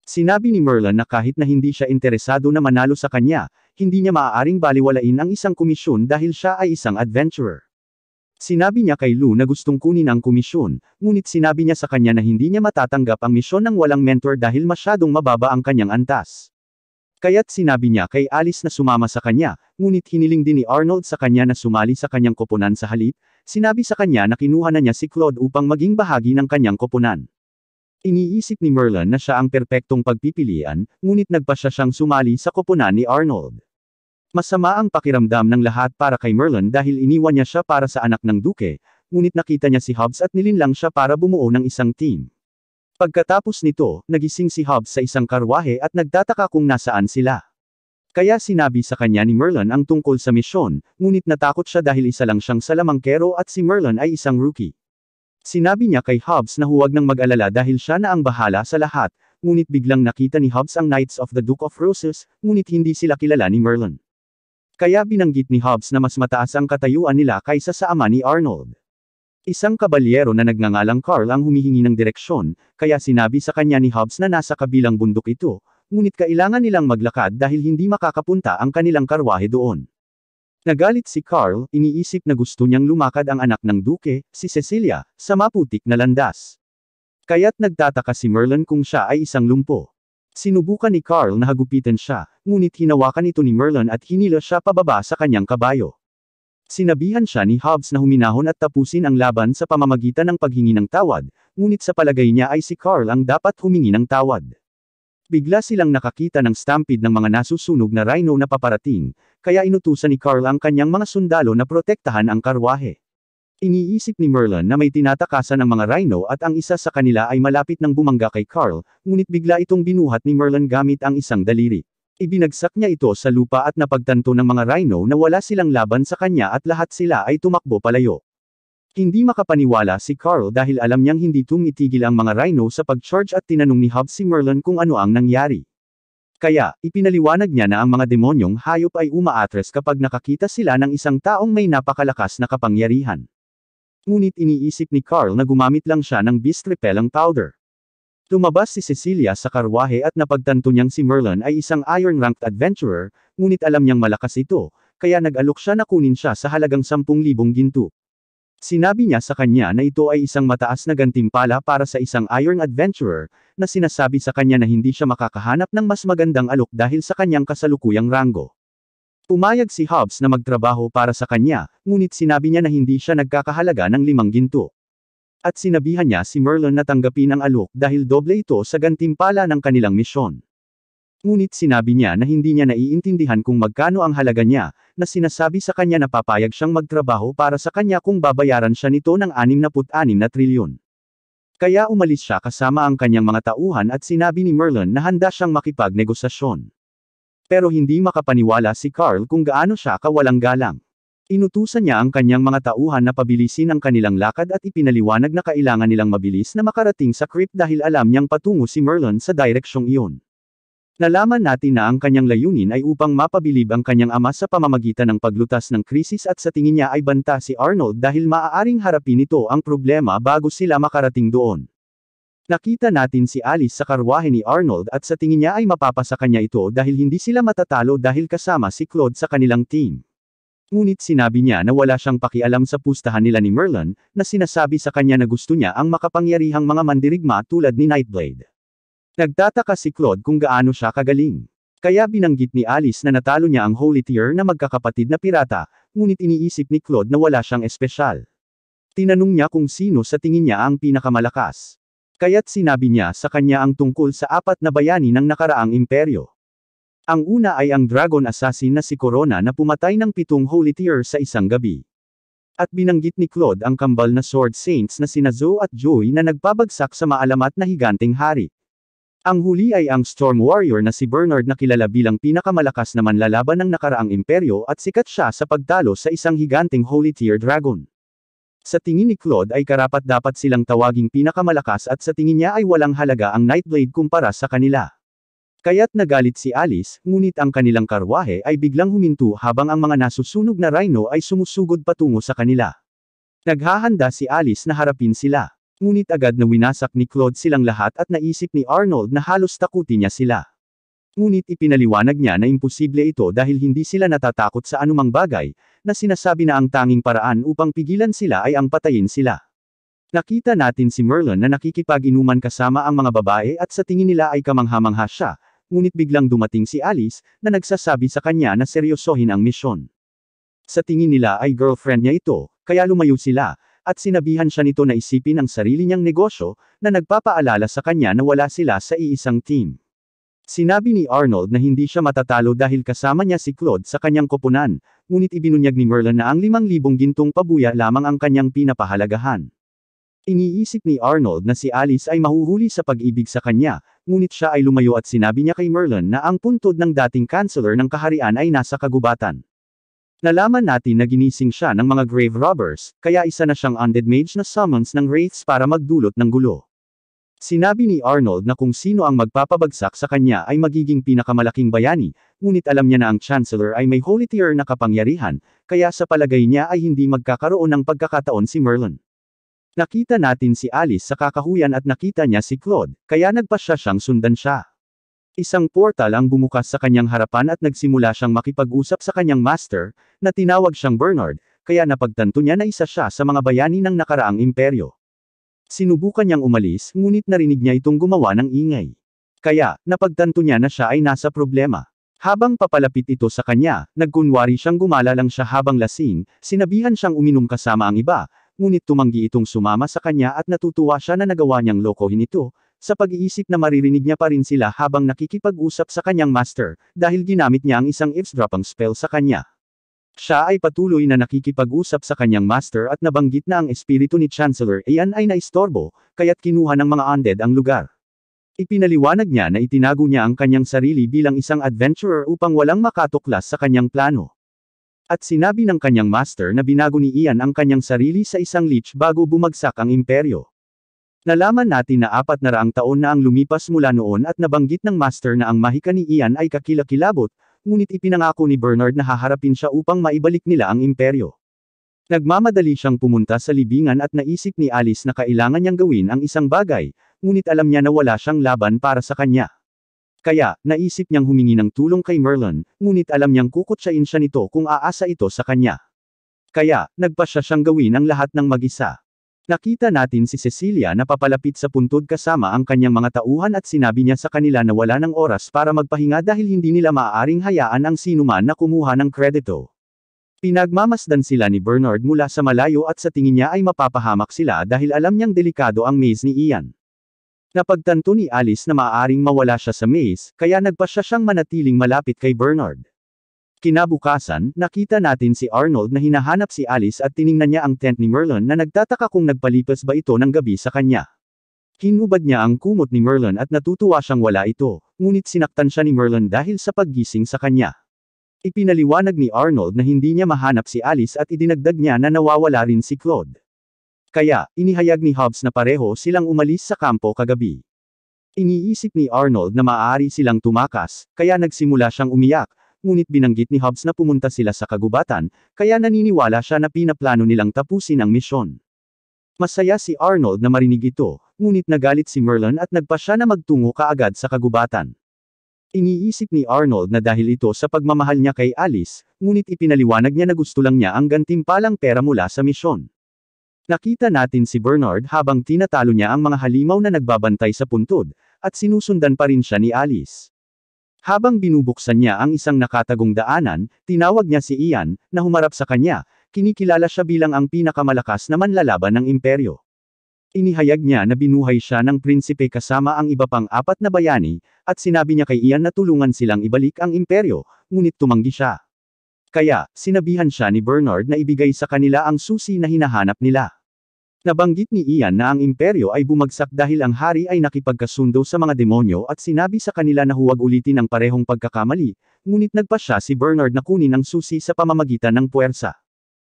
Speaker 1: Sinabi ni Merlin na kahit na hindi siya interesado na manalo sa kanya, hindi niya maaaring baliwalain ang isang komisyon dahil siya ay isang adventurer. Sinabi niya kay Lou na gustong kunin ang komisyon, ngunit sinabi niya sa kanya na hindi niya matatanggap ang misyon ng walang mentor dahil masyadong mababa ang kanyang antas. Kaya't sinabi niya kay Alice na sumama sa kanya, ngunit hiniling din ni Arnold sa kanya na sumali sa kanyang koponan sa halip, sinabi sa kanya na kinuha na niya si Claude upang maging bahagi ng kanyang koponan. Iniisip ni Merlin na siya ang perpektong pagpipilian, ngunit nagpasya siyang sumali sa koponan ni Arnold. Masama ang pakiramdam ng lahat para kay Merlin dahil iniwan niya siya para sa anak ng duke, ngunit nakita niya si Hobbs at nilinlang siya para bumuo ng isang team. Pagkatapos nito, nagising si Hobbs sa isang karwahe at nagtataka kung nasaan sila. Kaya sinabi sa kanya ni Merlin ang tungkol sa misyon, ngunit natakot siya dahil isa lang siyang salamangkero at si Merlin ay isang rookie. Sinabi niya kay Hobbs na huwag nang mag-alala dahil siya na ang bahala sa lahat, ngunit biglang nakita ni Hobbs ang Knights of the Duke of Roses, ngunit hindi sila kilala ni Merlin. Kaya binanggit ni Hobbs na mas mataas ang katayuan nila kaysa sa ama ni Arnold. Isang kabalyero na nagngangalang Carl ang humihingi ng direksyon, kaya sinabi sa kanya ni Hobbs na nasa kabilang bundok ito, ngunit kailangan nilang maglakad dahil hindi makakapunta ang kanilang karwahe doon. Nagalit si Carl, iniisip na gusto niyang lumakad ang anak ng duke, si Cecilia, sa maputik na landas. Kaya't nagtataka si Merlin kung siya ay isang lumpo. Sinubukan ni Carl na hagupitan siya, ngunit hinawakan ito ni Merlin at hinila siya pababa sa kanyang kabayo. Sinabihan siya ni Hobbs na huminahon at tapusin ang laban sa pamamagitan ng paghingi ng tawad, ngunit sa palagay niya ay si Carl ang dapat humingi ng tawad. Bigla silang nakakita ng stampede ng mga nasusunog na rhino na paparating, kaya inutusan ni Carl ang kanyang mga sundalo na protektahan ang karwahe. Iniisip ni Merlin na may tinatakasan ang mga rhino at ang isa sa kanila ay malapit nang bumangga kay Carl, ngunit bigla itong binuhat ni Merlin gamit ang isang daliri. Ibinagsak niya ito sa lupa at napagtanto ng mga rhino na wala silang laban sa kanya at lahat sila ay tumakbo palayo. Hindi makapaniwala si Carl dahil alam niyang hindi tumitigil ang mga rhino sa pag-charge at tinanong ni Hobbs si Merlin kung ano ang nangyari. Kaya, ipinaliwanag niya na ang mga demonyong hayop ay umaatres kapag nakakita sila ng isang taong may napakalakas na kapangyarihan. Ngunit iniisip ni Carl na gumamit lang siya ng beast repelling powder. Lumabas si Cecilia sa karwahe at napagtanto niyang si Merlin ay isang iron-ranked adventurer, ngunit alam niyang malakas ito, kaya nag-alok siya na kunin siya sa halagang 10,000 ginto. Sinabi niya sa kanya na ito ay isang mataas na gantimpala para sa isang iron adventurer, na sinasabi sa kanya na hindi siya makakahanap ng mas magandang alok dahil sa kanyang kasalukuyang ranggo. Pumayag si Hobbs na magtrabaho para sa kanya, ngunit sinabi niya na hindi siya nagkakahalaga ng 5 ginto. At sinabihan niya si Merlin na tanggapin ang alok dahil doble ito sa gantimpala ng kanilang misyon. Ngunit sinabi niya na hindi niya naiintindihan kung magkano ang halaga niya, na sinasabi sa kanya na papayag siyang magtrabaho para sa kanya kung babayaran siya nito ng 66 na trilyon. Kaya umalis siya kasama ang kanyang mga tauhan at sinabi ni Merlin na handa siyang makipagnegosasyon. Pero hindi makapaniwala si Carl kung gaano siya kawalang galang. Inutusan niya ang kanyang mga tauhan na pabilisin ang kanilang lakad at ipinaliwanag na kailangan nilang mabilis na makarating sa crypt dahil alam niyang patungo si Merlin sa direksyong iyon. Nalaman natin na ang kanyang layunin ay upang mapabilib ang kanyang ama sa pamamagitan ng paglutas ng krisis at sa tingin niya ay banta si Arnold dahil maaaring harapin ito ang problema bago sila makarating doon. Nakita natin si Alice sa karwahe ni Arnold at sa tingin niya ay mapapasa kanya ito dahil hindi sila matatalo dahil kasama si Claude sa kanilang team. Ngunit sinabi niya na wala siyang pakialam sa pustahan nila ni Merlin, na sinasabi sa kanya na gusto niya ang makapangyarihang mga mandirigma tulad ni Nightblade. Nagtataka si Claude kung gaano siya kagaling. Kaya binanggit ni Alice na natalo niya ang Holy Tier na magkakapatid na pirata, ngunit iniisip ni Claude na wala siyang espesyal. Tinanong niya kung sino sa tingin niya ang pinakamalakas. Kaya't sinabi niya sa kanya ang tungkol sa 4 na bayani ng nakaraang imperyo. Ang una ay ang dragon assassin na si Corona na pumatay ng 7 Holy Tier sa isang gabi. At binanggit ni Claude ang kambal na Sword Saints na sina Zoe at Joy na nagpabagsak sa maalamat na higanteng hari. Ang huli ay ang Storm Warrior na si Bernard na kilala bilang pinakamalakas na manlalaban ng nakaraang imperyo at sikat siya sa pagtalo sa isang higanteng Holy Tier dragon. Sa tingin ni Claude ay karapat-dapat silang tawaging pinakamalakas at sa tingin niya ay walang halaga ang Nightblade kumpara sa kanila. Kaya't nagalit si Alice, ngunit ang kanilang karwahe ay biglang huminto habang ang mga nasusunog na rhino ay sumusugod patungo sa kanila. Naghahanda si Alice na harapin sila. Ngunit agad na winasak ni Claude silang lahat at naisip ni Arnold na halos takutin niya sila. Ngunit ipinaliwanag niya na imposible ito dahil hindi sila natatakot sa anumang bagay, na sinasabi na ang tanging paraan upang pigilan sila ay ang patayin sila. Nakita natin si Merlin na nakikipag-inuman kasama ang mga babae at sa tingin nila ay kamangha-mangha siya, ngunit biglang dumating si Alice, na nagsasabi sa kanya na seryosohin ang misyon. Sa tingin nila ay girlfriend niya ito, kaya lumayo sila, at sinabihan siya nito na isipin ang sarili niyang negosyo, na nagpapaalala sa kanya na wala sila sa iisang team. Sinabi ni Arnold na hindi siya matatalo dahil kasama niya si Claude sa kanyang koponan, ngunit ibinunyag ni Merlin na ang 5,000 gintong pabuya lamang ang kanyang pinapahalagahan. Iniisip ni Arnold na si Alice ay mahuhuli sa pag-ibig sa kanya, ngunit siya ay lumayo at sinabi niya kay Merlin na ang puntod ng dating chancellor ng kaharian ay nasa kagubatan. Nalaman natin na ginising siya ng mga grave robbers, kaya isa na siyang undead mage na summons ng wraiths para magdulot ng gulo. Sinabi ni Arnold na kung sino ang magpapabagsak sa kanya ay magiging pinakamalaking bayani, ngunit alam niya na ang Chancellor ay may holy tier na kapangyarihan, kaya sa palagay niya ay hindi magkakaroon ng pagkakataon si Merlin. Nakita natin si Alice sa kakahuyan at nakita niya si Claude, kaya nagpasya siyang sundan siya. Isang portal ang bumukas sa kanyang harapan at nagsimula siyang makipag-usap sa kanyang master, na tinawag siyang Bernard, kaya napagtanto niya na isa siya sa mga bayani ng nakaraang imperyo. Sinubukan niyang umalis, ngunit narinig niya itong gumawa ng ingay. Kaya, napagtanto niya na siya ay nasa problema. Habang papalapit ito sa kanya, nagkunwari siyang gumala lang siya habang lasing, sinabihan siyang uminom kasama ang iba, ngunit tumanggi itong sumama sa kanya at natutuwa siya na nagawa niyang lokohin ito, sa pag-iisip na maririnig niya pa rin sila habang nakikipag-usap sa kanyang master, dahil ginamit niya ang isang eavesdropping spell sa kanya. Siya ay patuloy na nakikipag-usap sa kanyang master at nabanggit na ang espiritu ni Chancellor Ian ay naistorbo, kaya't kinuha ng mga undead ang lugar. Ipinaliwanag niya na itinago niya ang kanyang sarili bilang isang adventurer upang walang makatuklas sa kanyang plano. At sinabi ng kanyang master na binago ni Ian ang kanyang sarili sa isang lich bago bumagsak ang imperyo. Nalaman natin na 400 taon na ang lumipas mula noon at nabanggit ng master na ang mahika ni Ian ay kakilakilabot, ngunit ipinangako ni Bernard na haharapin siya upang maibalik nila ang imperyo. Nagmamadali siyang pumunta sa libingan at naisip ni Alice na kailangan niyang gawin ang isang bagay, ngunit alam niya na wala siyang laban para sa kanya. Kaya, naisip niyang humingi ng tulong kay Merlin, ngunit alam niyang kukutsain siya nito kung aasa ito sa kanya. Kaya, nagpasya siyang gawin ang lahat ng mag-isa. Nakita natin si Cecilia na papalapit sa puntod kasama ang kanyang mga tauhan at sinabi niya sa kanila na wala ng oras para magpahinga dahil hindi nila maaaring hayaan ang sinuman na kumuha ng kredito. Pinagmamasdan sila ni Bernard mula sa malayo at sa tingin niya ay mapapahamak sila dahil alam niyang delikado ang maze ni Ian. Napagtanto ni Alice na maaaring mawala siya sa maze, kaya nagpasya siyang manatiling malapit kay Bernard. Kinabukasan, nakita natin si Arnold na hinahanap si Alice at tiningnan niya ang tent ni Merlin na nagtataka kung nagpalipas ba ito ng gabi sa kanya. Hinubad niya ang kumot ni Merlin at natutuwa siyang wala ito, ngunit sinaktan siya ni Merlin dahil sa paggising sa kanya. Ipinaliwanag ni Arnold na hindi niya mahanap si Alice at idinagdag niya na nawawala rin si Claude. Kaya, inihayag ni Hobbs na pareho silang umalis sa kampo kagabi. Iniisip ni Arnold na maaari silang tumakas, kaya nagsimula siyang umiyak, ngunit binanggit ni Hobbs na pumunta sila sa kagubatan, kaya naniniwala siya na pinaplano nilang tapusin ang misyon. Masaya si Arnold na marinig ito, ngunit nagalit si Merlin at nagpasya na magtungo kaagad sa kagubatan. Iniisip ni Arnold na dahil ito sa pagmamahal niya kay Alice, ngunit ipinaliwanag niya na gusto lang niya ang gantimpalang pera mula sa misyon. Nakita natin si Bernard habang tinatalo niya ang mga halimaw na nagbabantay sa puntod, at sinusundan pa rin siya ni Alice. Habang binubuksan niya ang isang nakatagong daanan, tinawag niya si Ian, na humarap sa kanya, kinikilala siya bilang ang pinakamalakas na manlalaban ng imperyo. Inihayag niya na binuhay siya ng prinsipe kasama ang iba pang 4 na bayani, at sinabi niya kay Ian na tulungan silang ibalik ang imperyo, ngunit tumanggi siya. Kaya, sinabihan siya ni Bernard na ibigay sa kanila ang susi na hinahanap nila. Nabanggit ni Ian na ang imperyo ay bumagsak dahil ang hari ay nakipagkasundo sa mga demonyo at sinabi sa kanila na huwag ulitin ang parehong pagkakamali, ngunit nagpasya si Bernard na kunin ang susi sa pamamagitan ng puwersa.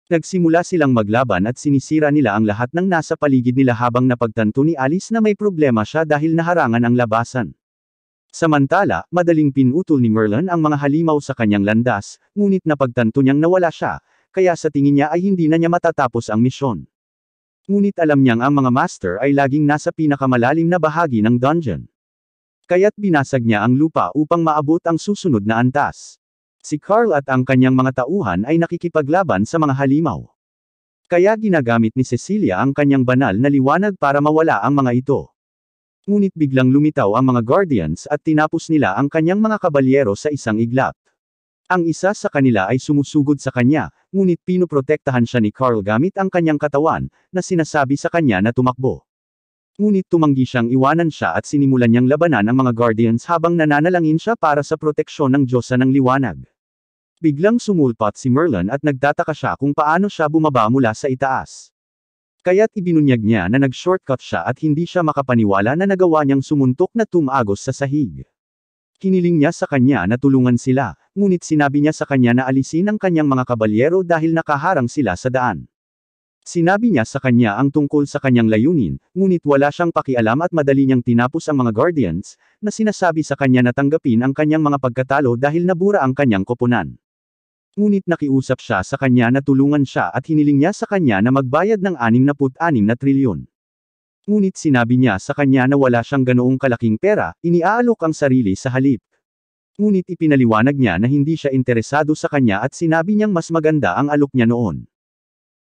Speaker 1: Nagsimula silang maglaban at sinisira nila ang lahat ng nasa paligid nila habang napagtanto ni Alice na may problema siya dahil naharangan ang labasan. Samantala, madaling pinutol ni Merlin ang mga halimaw sa kanyang landas, ngunit napagtanto niyang nawala siya, kaya sa tingin niya ay hindi na niya matatapos ang misyon. Ngunit alam niyang ang mga master ay laging nasa pinakamalalim na bahagi ng dungeon. Kaya't binasag niya ang lupa upang maabot ang susunod na antas. Si Carl at ang kanyang mga tauhan ay nakikipaglaban sa mga halimaw. Kaya ginagamit ni Cecilia ang kanyang banal na liwanag para mawala ang mga ito. Ngunit biglang lumitaw ang mga guardians at tinapos nila ang kanyang mga kabalyero sa isang iglap. Ang isa sa kanila ay sumusugod sa kanya, ngunit pinoprotektahan siya ni Carl gamit ang kanyang katawan, na sinasabi sa kanya na tumakbo. Ngunit tumanggi siyang iwanan siya at sinimulan niyang labanan ang mga Guardians habang nananalangin siya para sa proteksyon ng Diyosa ng Liwanag. Biglang sumulpot si Merlin at nagtataka siya kung paano siya bumaba mula sa itaas. Kaya't ibinunyag niya na nag-shortcut siya at hindi siya makapaniwala na nagawa niyang sumuntok na tumagos sa sahig. Hiniling niya sa kanya na tulungan sila, ngunit sinabi niya sa kanya na alisin ang kanyang mga kabalyero dahil nakaharang sila sa daan. Sinabi niya sa kanya ang tungkol sa kanyang layunin, ngunit wala siyang pakialam at madali niyang tinapos ang mga Guardians, na sinasabi sa kanya na tanggapin ang kanyang mga pagkatalo dahil nabura ang kanyang koponan. Ngunit nakiusap siya sa kanya na tulungan siya at hiniling niya sa kanya na magbayad ng 66 na trilyon. Ngunit sinabi niya sa kanya na wala siyang ganoong kalaking pera, iniaalok ang sarili sa halip. Ngunit ipinaliwanag niya na hindi siya interesado sa kanya at sinabi niyang mas maganda ang alok niya noon.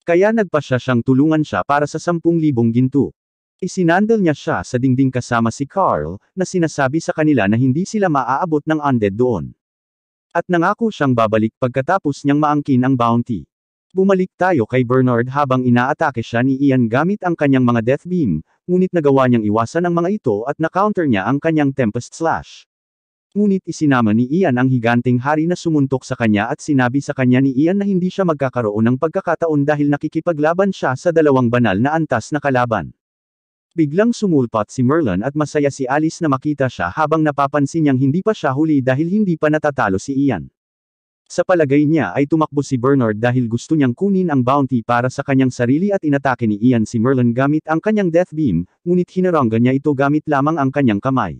Speaker 1: Kaya nagpasya siyang tulungan siya para sa 10,000 ginto. Isinandal niya siya sa dingding kasama si Carl, na sinasabi sa kanila na hindi sila maaabot ng undead doon. At nangako siyang babalik pagkatapos niyang maangkin ang bounty. Bumalik tayo kay Bernard habang inaatake siya ni Ian gamit ang kanyang mga death beam, ngunit nagawa niyang iwasan ang mga ito at na-counter niya ang kanyang Tempest Slash. Ngunit isinama ni Ian ang higanteng hari na sumuntok sa kanya at sinabi sa kanya ni Ian na hindi siya magkakaroon ng pagkakataon dahil nakikipaglaban siya sa dalawang banal na antas na kalaban. Biglang sumulpot si Merlin at masaya si Alice na makita siya habang napapansin niyang hindi pa siya huli dahil hindi pa natatalo si Ian. Sa palagay niya ay tumakbo si Bernard dahil gusto niyang kunin ang bounty para sa kanyang sarili at inatake ni Ian si Merlin gamit ang kanyang death beam, ngunit hinaranggan niya ito gamit lamang ang kanyang kamay.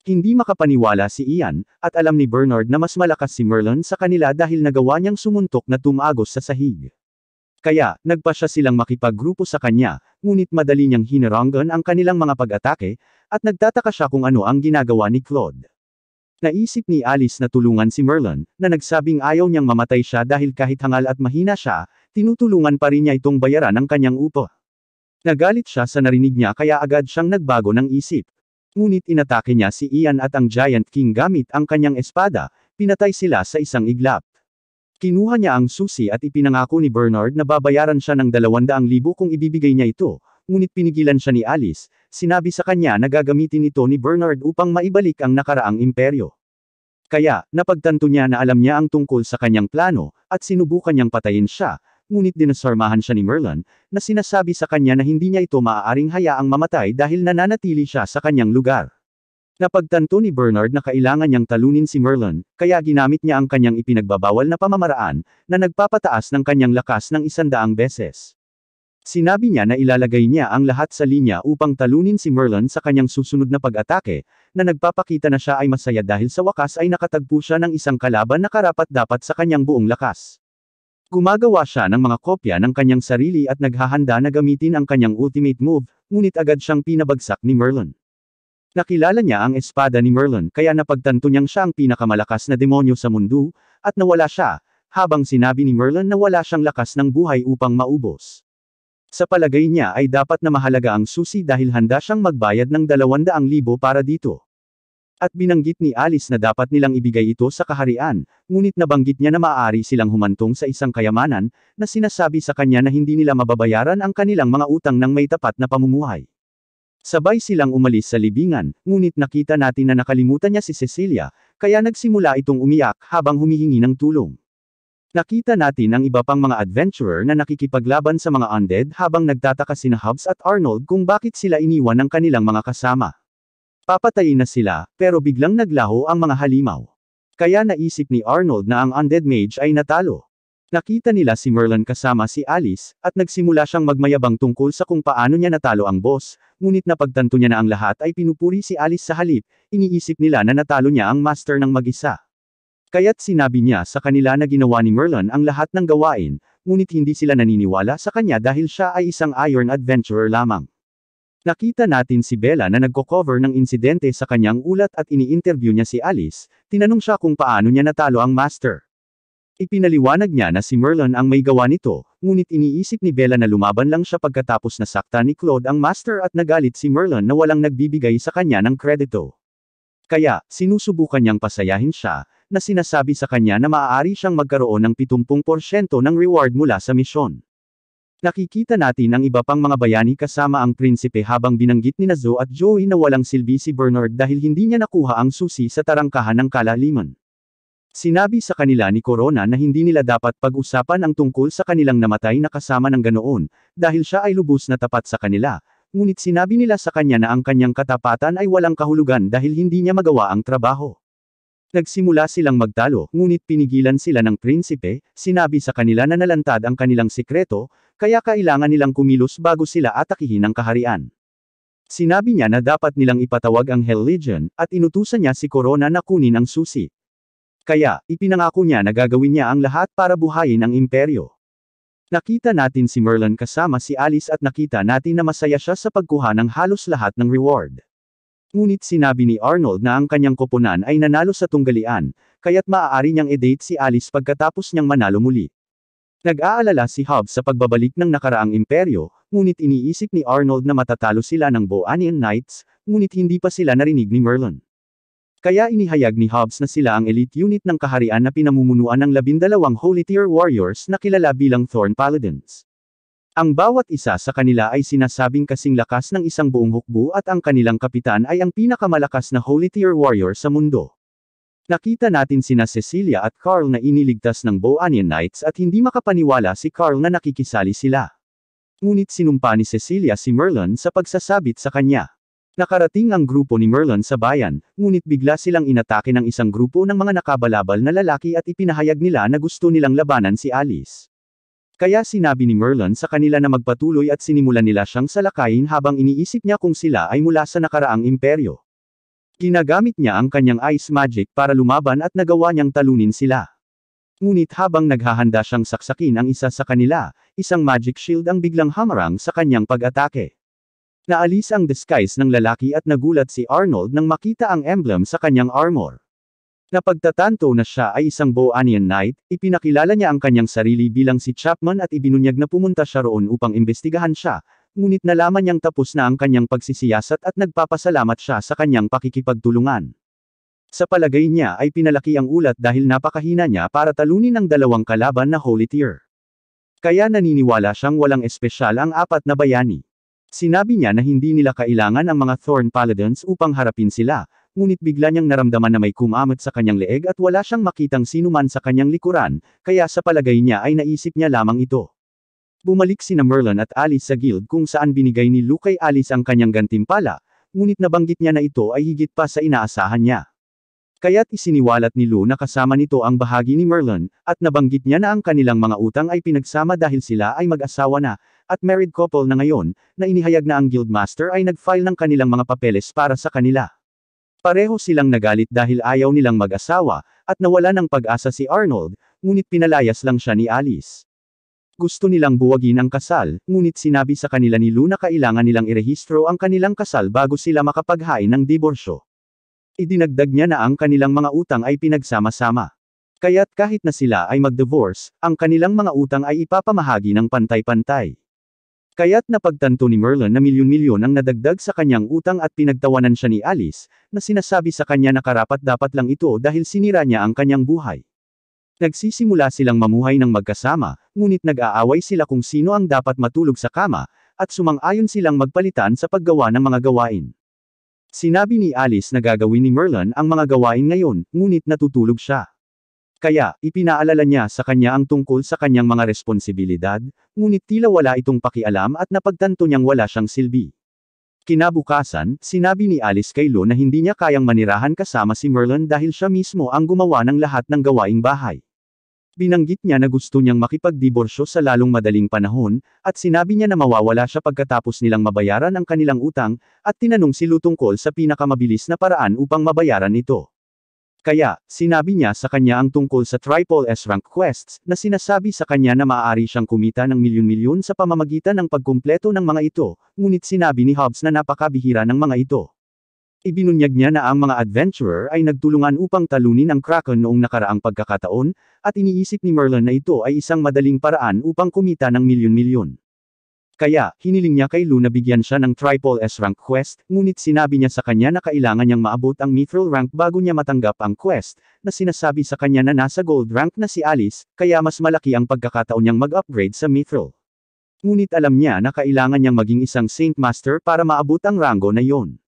Speaker 1: Hindi makapaniwala si Ian, at alam ni Bernard na mas malakas si Merlin sa kanila dahil nagawa niyang sumuntok na tumagos sa sahig. Kaya, nagpasya silang makipaggrupo sa kanya, ngunit madali niyang hinaranggan ang kanilang mga pag-atake, at nagtataka siya kung ano ang ginagawa ni Claude. Naisip ni Alice na tulungan si Merlin, na nagsabing ayaw niyang mamatay siya dahil kahit hangal at mahina siya, tinutulungan pa rin niya itong bayaran ang kanyang upo. Nagalit siya sa narinig niya kaya agad siyang nagbago ng isip. Ngunit inatake niya si Ian at ang Giant King gamit ang kanyang espada, pinatay sila sa isang iglap. Kinuha niya ang susi at ipinangako ni Bernard na babayaran siya ng 200,000 kung ibibigay niya ito, ngunit pinigilan siya ni Alice, sinabi sa kanya na gagamitin ito ni Bernard upang maibalik ang nakaraang imperyo. Kaya, napagtanto niya na alam niya ang tungkol sa kanyang plano, at sinubukan niyang patayin siya, ngunit dinasarmahan siya ni Merlin, na sinasabi sa kanya na hindi niya ito maaaring hayaang mamatay dahil nananatili siya sa kanyang lugar. Napagtanto ni Bernard na kailangan niyang talunin si Merlin, kaya ginamit niya ang kanyang ipinagbabawal na pamamaraan, na nagpapataas ng kanyang lakas ng 100 beses. Sinabi niya na ilalagay niya ang lahat sa linya upang talunin si Merlin sa kanyang susunod na pag-atake, na nagpapakita na siya ay masaya dahil sa wakas ay nakatagpo siya ng isang kalaban na karapat-dapat sa kanyang buong lakas. Gumagawa siya ng mga kopya ng kanyang sarili at naghahanda na gamitin ang kanyang ultimate move, ngunit agad siyang pinabagsak ni Merlin. Nakilala niya ang espada ni Merlin kaya napagtanto niyang siya ang pinakamalakas na demonyo sa mundo, at nawala siya, habang sinabi ni Merlin na wala siyang lakas ng buhay upang maubos. Sa palagay niya ay dapat na mahalaga ang susi dahil handa siyang magbayad ng 200,000 para dito. At binanggit ni Alice na dapat nilang ibigay ito sa kaharian, ngunit nabanggit niya na maaari silang humantong sa isang kayamanan, na sinasabi sa kanya na hindi nila mababayaran ang kanilang mga utang ng may tapat na pamumuhay. Sabay silang umalis sa libingan, ngunit nakita natin na nakalimutan niya si Cecilia, kaya nagsimula itong umiyak habang humihingi ng tulong. Nakita natin ang iba pang mga adventurer na nakikipaglaban sa mga undead habang nagtataka sina Hobbs at Arnold kung bakit sila iniwan ng kanilang mga kasama. Papatayin na sila, pero biglang naglaho ang mga halimaw. Kaya naisip ni Arnold na ang undead mage ay natalo. Nakita nila si Merlin kasama si Alice, at nagsimula siyang magmayabang tungkol sa kung paano niya natalo ang boss, ngunit napagtanto niya na ang lahat ay pinupuri si Alice sa halip, iniisip nila na natalo niya ang master ng mag-isa. Kaya't sinabi niya sa kanila na ginawa ni Merlin ang lahat ng gawain, ngunit hindi sila naniniwala sa kanya dahil siya ay isang iron adventurer lamang. Nakita natin si Bella na nagko-cover ng insidente sa kanyang ulat at ini-interview niya si Alice, tinanong siya kung paano niya natalo ang master. Ipinaliwanag niya na si Merlin ang may gawa nito, ngunit iniisip ni Bella na lumaban lang siya pagkatapos na sakta ni Claude ang master at nagalit si Merlin na walang nagbibigay sa kanya ng kredito. Kaya, sinusubukan niyang pasayahin siya, na sinasabi sa kanya na maaari siyang magkaroon ng 70% ng reward mula sa misyon. Nakikita natin ang iba pang mga bayani kasama ang prinsipe habang binanggit ni Zoe at Joey na walang silbi si Bernard dahil hindi niya nakuha ang susi sa tarangkahan ng kalaliman. Sinabi sa kanila ni Corona na hindi nila dapat pag-usapan ang tungkol sa kanilang namatay na kasama ng ganoon, dahil siya ay lubos na tapat sa kanila, ngunit sinabi nila sa kanya na ang kanyang katapatan ay walang kahulugan dahil hindi niya magawa ang trabaho. Nagsimula silang magtalo, ngunit pinigilan sila ng prinsipe, sinabi sa kanila na nalantad ang kanilang sikreto, kaya kailangan nilang kumilos bago sila atakihin ang kaharian. Sinabi niya na dapat nilang ipatawag ang Hell Legion, at inutusan niya si Corona na kunin ang susi. Kaya, ipinangako niya na gagawin niya ang lahat para buhayin ang imperyo. Nakita natin si Merlin kasama si Alice at nakita natin na masaya siya sa pagkuha ng halos lahat ng reward. Ngunit sinabi ni Arnold na ang kanyang koponan ay nanalo sa tunggalian, kaya't maaari niyang i-date si Alice pagkatapos niyang manalo muli. Nag-aalala si Hobbs sa pagbabalik ng nakaraang imperyo, ngunit iniisip ni Arnold na matatalo sila ng Boanian Knights, ngunit hindi pa sila narinig ni Merlin. Kaya inihayag ni Hobbs na sila ang elite unit ng kaharian na pinamumunuan ng 12 Holy Tier Warriors na kilala bilang Thorn Paladins. Ang bawat isa sa kanila ay sinasabing kasing lakas ng isang buong hukbo at ang kanilang kapitan ay ang pinakamalakas na Holy Tier Warrior sa mundo. Nakita natin sina Cecilia at Carl na iniligtas ng Boanian Knights at hindi makapaniwala si Carl na nakikisali sila. Ngunit sinumpa ni Cecilia si Merlin sa pagsasabit sa kanya. Nakarating ang grupo ni Merlin sa bayan, ngunit bigla silang inatake ng isang grupo ng mga nakabalabal na lalaki at ipinahayag nila na gusto nilang labanan si Alice. Kaya sinabi ni Merlin sa kanila na magpatuloy at sinimulan nila siyang salakayin habang iniisip niya kung sila ay mula sa nakaraang imperyo. Ginagamit niya ang kanyang ice magic para lumaban at nagawa niyang talunin sila. Ngunit habang naghahanda siyang saksakin ang isa sa kanila, isang magic shield ang biglang hamarang sa kanyang pag-atake. Naalis ang disguise ng lalaki at nagulat si Arnold nang makita ang emblem sa kanyang armor. Napagtatanto na siya ay isang Boanian Knight, ipinakilala niya ang kanyang sarili bilang si Chapman at ibinunyag na pumunta siya roon upang imbestigahan siya, ngunit nalaman niyang tapos na ang kanyang pagsisiyasat at nagpapasalamat siya sa kanyang pakikipagtulungan. Sa palagay niya ay pinalaki ang ulat dahil napakahina niya para talunin ang dalawang kalaban na Holy Tier. Kaya naniniwala siyang walang espesyal ang apat na bayani. Sinabi niya na hindi nila kailangan ang mga Thorn Paladins upang harapin sila, ngunit bigla niyang naramdaman na may kumamot sa kanyang leeg at wala siyang makitang sinuman sa kanyang likuran, kaya sa palagay niya ay naisip niya lamang ito. Bumalik sina Merlin at Alice sa guild kung saan binigay ni Luke kay Alice ang kanyang gantimpala, ngunit nabanggit niya na ito ay higit pa sa inaasahan niya. Kaya't isiniwalat ni Lou na kasama nito ang bahagi ni Merlin, at nabanggit niya na ang kanilang mga utang ay pinagsama dahil sila ay mag-asawa na, at married couple na ngayon, na inihayag na ang guildmaster ay nag-file ng kanilang mga papeles para sa kanila. Pareho silang nagalit dahil ayaw nilang mag-asawa, at nawala ng pag-asa si Arnold, ngunit pinalayas lang siya ni Alice. Gusto nilang buwagin ang kasal, ngunit sinabi sa kanila ni Lou na kailangan nilang irehistro ang kanilang kasal bago sila makapaghain ng diborsyo. Idinagdag niya na ang kanilang mga utang ay pinagsama-sama. Kaya't kahit na sila ay mag-divorce, ang kanilang mga utang ay ipapamahagi ng pantay-pantay. Kaya't napagtanto ni Merlin na milyon-milyon ang nadagdag sa kanyang utang at pinagtawanan siya ni Alice, na sinasabi sa kanya na karapat-dapat lang ito dahil sinira niya ang kanyang buhay. Nagsisimula silang mamuhay ng magkasama, ngunit nag-aaway sila kung sino ang dapat matulog sa kama, at sumang-ayon silang magpalitan sa paggawa ng mga gawain. Sinabi ni Alice na gagawin ni Merlin ang mga gawain ngayon, ngunit natutulog siya. Kaya, ipinaalala niya sa kanya ang tungkol sa kanyang mga responsibilidad, ngunit tila wala itong pakialam at napagtanto niyang wala siyang silbi. Kinabukasan, sinabi ni Alice kay Lou na hindi niya kayang manirahan kasama si Merlin dahil siya mismo ang gumawa ng lahat ng gawaing bahay. Binanggit niya na gusto niyang makipagdiborsyo sa lalong madaling panahon, at sinabi niya na mawawala siya pagkatapos nilang mabayaran ang kanilang utang, at tinanong si Lou tungkol sa pinakamabilis na paraan upang mabayaran ito. Kaya, sinabi niya sa kanya ang tungkol sa Triple S rank quests, na sinasabi sa kanya na maaari siyang kumita ng milyon-milyon sa pamamagitan ng pagkumpleto ng mga ito, ngunit sinabi ni Hobbs na napakabihira ng mga ito. Ibinunyag niya na ang mga adventurer ay nagtulungan upang talunin ang Kraken noong nakaraang pagkakataon, at iniisip ni Merlin na ito ay isang madaling paraan upang kumita ng milyon-milyon. Kaya, hiniling niya kay Lou na bigyan siya ng Triple S rank quest, ngunit sinabi niya sa kanya na kailangan niyang maabot ang Mithril rank bago niya matanggap ang quest, na sinasabi sa kanya na nasa Gold rank na si Alice, kaya mas malaki ang pagkakataon niyang mag-upgrade sa Mithril. Ngunit alam niya na kailangan niyang maging isang Saint Master para maabot ang ranggo na iyon.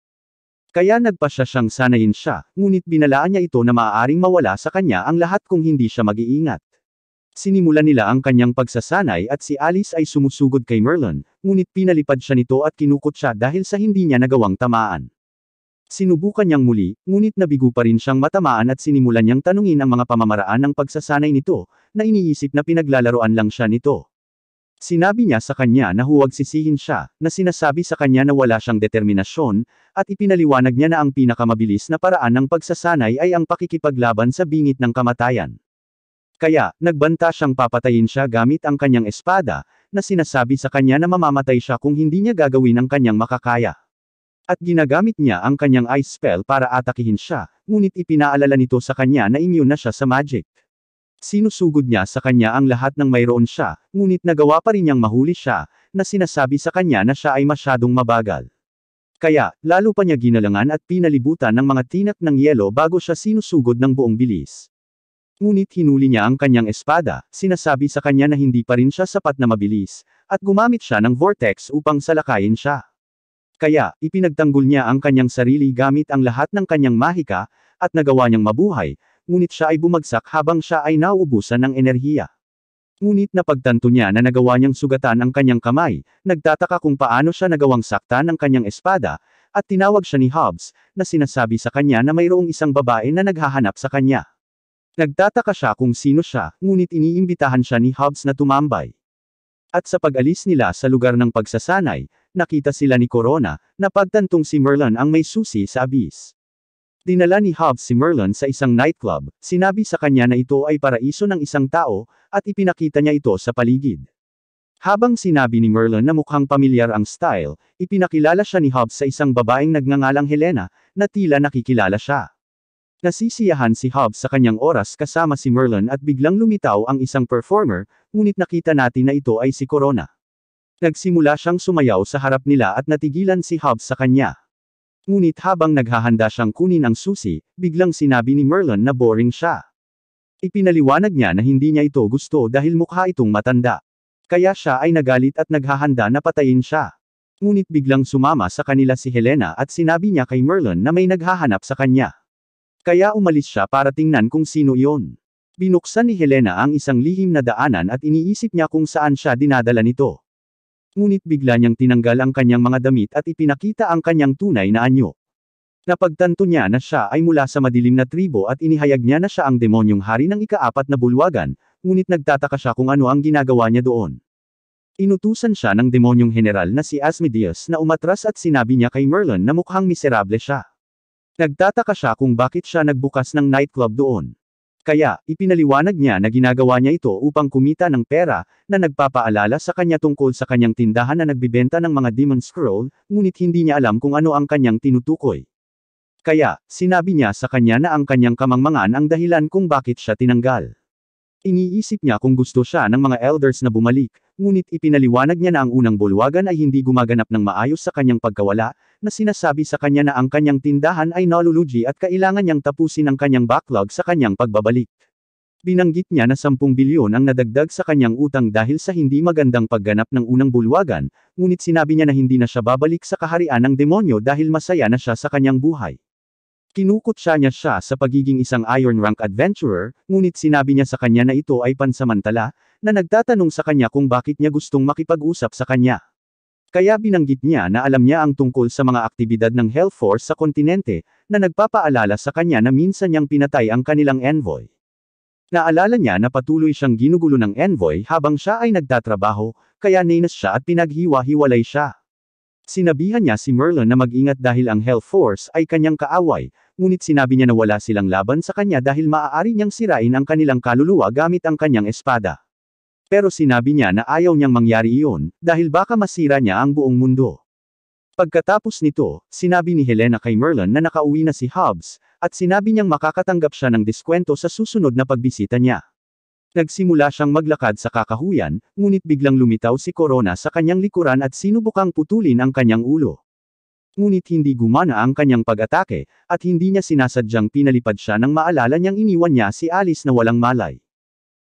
Speaker 1: Kaya nagpasya siyang sanayin siya, ngunit binalaan niya ito na maaaring mawala sa kanya ang lahat kung hindi siya mag-iingat. Sinimulan nila ang kanyang pagsasanay at si Alice ay sumusugod kay Merlin, ngunit pinalipad siya nito at kinukot siya dahil sa hindi niya nagawang tamaan. Sinubukan niyang muli, ngunit nabigo pa rin siyang matamaan at sinimulan niyang tanungin ang mga pamamaraan ng pagsasanay nito, na iniisip na pinaglalaroan lang siya nito. Sinabi niya sa kanya na huwag sisihin siya, na sinasabi sa kanya na wala siyang determinasyon, at ipinaliwanag niya na ang pinakamabilis na paraan ng pagsasanay ay ang pakikipaglaban sa bingit ng kamatayan. Kaya, nagbanta siyang papatayin siya gamit ang kanyang espada, na sinasabi sa kanya na mamamatay siya kung hindi niya gagawin ang kanyang makakaya. At ginagamit niya ang kanyang ice spell para atakihin siya, ngunit ipinaalala nito sa kanya na immune na siya sa magic. Sinusugod niya sa kanya ang lahat ng mayroon siya, ngunit nagawa pa rin niyang mahuli siya, na sinasabi sa kanya na siya ay masyadong mabagal. Kaya, lalo pa niya ginalangan at pinalibutan ng mga tinak ng yelo bago siya sinusugod ng buong bilis. Ngunit hinuli niya ang kanyang espada, sinasabi sa kanya na hindi pa rin siya sapat na mabilis, at gumamit siya ng vortex upang salakayin siya. Kaya, ipinagtanggol niya ang kanyang sarili gamit ang lahat ng kanyang mahika, at nagawa niyang mabuhay, ngunit siya ay bumagsak habang siya ay nauubusan ng enerhiya. Ngunit napagtanto niya na nagawa niyang sugatan ang kanyang kamay, nagtataka kung paano siya nagawang saktan ng kanyang espada, at tinawag siya ni Hobbs, na sinasabi sa kanya na mayroong isang babae na naghahanap sa kanya. Nagtataka siya kung sino siya, ngunit iniimbitahan siya ni Hobbs na tumambay. At sa pag-alis nila sa lugar ng pagsasanay, nakita sila ni Corona, na pagtantong si Merlin ang may susi sa abyss. Dinala ni Hobbs si Merlin sa isang nightclub, sinabi sa kanya na ito ay paraiso ng isang tao, at ipinakita niya ito sa paligid. Habang sinabi ni Merlin na mukhang pamilyar ang style, ipinakilala siya ni Hobbs sa isang babaeng nagngangalang Helena, na tila nakikilala siya. Nasisiyahan si Hobbs sa kanyang oras kasama si Merlin at biglang lumitaw ang isang performer, ngunit nakita natin na ito ay si Corona. Nagsimula siyang sumayaw sa harap nila at natigilan si Hobbs sa kanya. Ngunit habang naghahanda siyang kunin ang susi, biglang sinabi ni Merlin na boring siya. Ipinaliwanag niya na hindi niya ito gusto dahil mukha itong matanda. Kaya siya ay nagalit at naghahanda na patayin siya. Ngunit biglang sumama sa kanila si Helena at sinabi niya kay Merlin na may naghahanap sa kanya. Kaya umalis siya para tingnan kung sino iyon. Binuksan ni Helena ang isang lihim na daanan at iniisip niya kung saan siya dinadala nito. Ngunit bigla niyang tinanggal ang kanyang mga damit at ipinakita ang kanyang tunay na anyo. Napagtanto niya na siya ay mula sa madilim na tribo at inihayag niya na siya ang demonyong hari ng ika-4 na bulwagan, ngunit nagtataka siya kung ano ang ginagawa niya doon. Inutusan siya ng demonyong general na si Asmodeus na umatras at sinabi niya kay Merlin na mukhang miserable siya. Nagtataka siya kung bakit siya nagbukas ng nightclub doon. Kaya, ipinaliwanag niya na ginagawa niya ito upang kumita ng pera, na nagpapaalala sa kanya tungkol sa kanyang tindahan na nagbibenta ng mga demon scroll, ngunit hindi niya alam kung ano ang kanyang tinutukoy. Kaya, sinabi niya sa kanya na ang kanyang kamangmangan ang dahilan kung bakit siya tinanggal. Iniisip niya kung gusto siya ng mga elders na bumalik, ngunit ipinaliwanag niya na ang unang bulwagan ay hindi gumaganap ng maayos sa kanyang pagkawala, na sinasabi sa kanya na ang kanyang tindahan ay nalulugi at kailangan niyang tapusin ang kanyang backlog sa kanyang pagbabalik. Binanggit niya na 10 bilyon ang nadagdag sa kanyang utang dahil sa hindi magandang pagganap ng unang bulwagan, ngunit sinabi niya na hindi na siya babalik sa kaharian ng demonyo dahil masaya na siya sa kanyang buhay. Kinukutya niya siya sa pagiging isang Iron Rank adventurer, ngunit sinabi niya sa kanya na ito ay pansamantala, na nagtatanong sa kanya kung bakit niya gustong makipag-usap sa kanya. Kaya binanggit niya na alam niya ang tungkol sa mga aktibidad ng Hellforce sa kontinente, na nagpapaalala sa kanya na minsan niyang pinatay ang kanilang envoy. Naalala niya na patuloy siyang ginugulo ng envoy habang siya ay nagtatrabaho, kaya nainis siya at pinaghiwa-hiwalay siya. Sinabihan niya si Merlin na mag-ingat dahil ang Hellforce ay kanyang kaaway, ngunit sinabi niya na wala silang laban sa kanya dahil maaari niyang sirain ang kanilang kaluluwa gamit ang kanyang espada. Pero sinabi niya na ayaw niyang mangyari iyon, dahil baka masira niya ang buong mundo. Pagkatapos nito, sinabi ni Helena kay Merlin na nakauwi na si Hobbs, at sinabi niyang makakatanggap siya ng diskwento sa susunod na pagbisita niya. Nagsimula siyang maglakad sa kakahuyan, ngunit biglang lumitaw si Corona sa kanyang likuran at sinubukang putulin ang kanyang ulo. Ngunit hindi gumana ang kanyang pag-atake, at hindi niya sinasadyang pinalipad siya nang maalala niyang iniwan niya si Alice na walang malay.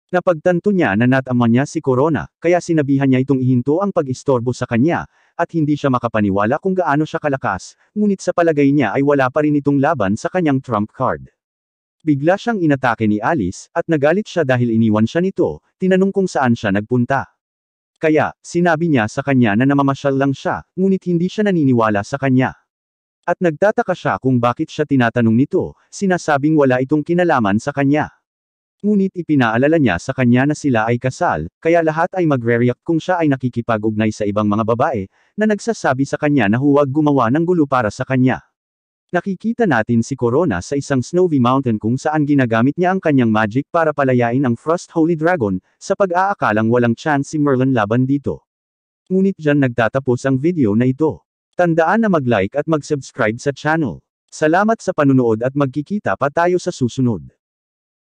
Speaker 1: Napagtanto niya na natama niya si Corona, kaya sinabihan niya itong ihinto ang pag-istorbo sa kanya, at hindi siya makapaniwala kung gaano siya kalakas, ngunit sa palagay niya ay wala pa rin itong laban sa kanyang trump card. Bigla siyang inatake ni Alice, at nagalit siya dahil iniwan siya nito, tinanong kung saan siya nagpunta. Kaya, sinabi niya sa kanya na namamasyal lang siya, ngunit hindi siya naniniwala sa kanya. At nagtataka siya kung bakit siya tinatanong nito, sinasabing wala itong kinalaman sa kanya. Ngunit ipinaalala niya sa kanya na sila ay kasal, kaya lahat ay magre-react kung siya ay nakikipag-ugnay sa ibang mga babae, na nagsasabi sa kanya na huwag gumawa ng gulo para sa kanya. Nakikita natin si Corona sa isang snowy mountain kung saan ginagamit niya ang kanyang magic para palayain ang Frost Holy Dragon, sa pag-aakalang walang chance si Merlin laban dito. Ngunit dyan nagtatapos ang video na ito. Tandaan na mag-like at mag-subscribe sa channel. Salamat sa panunood at magkikita pa tayo sa susunod.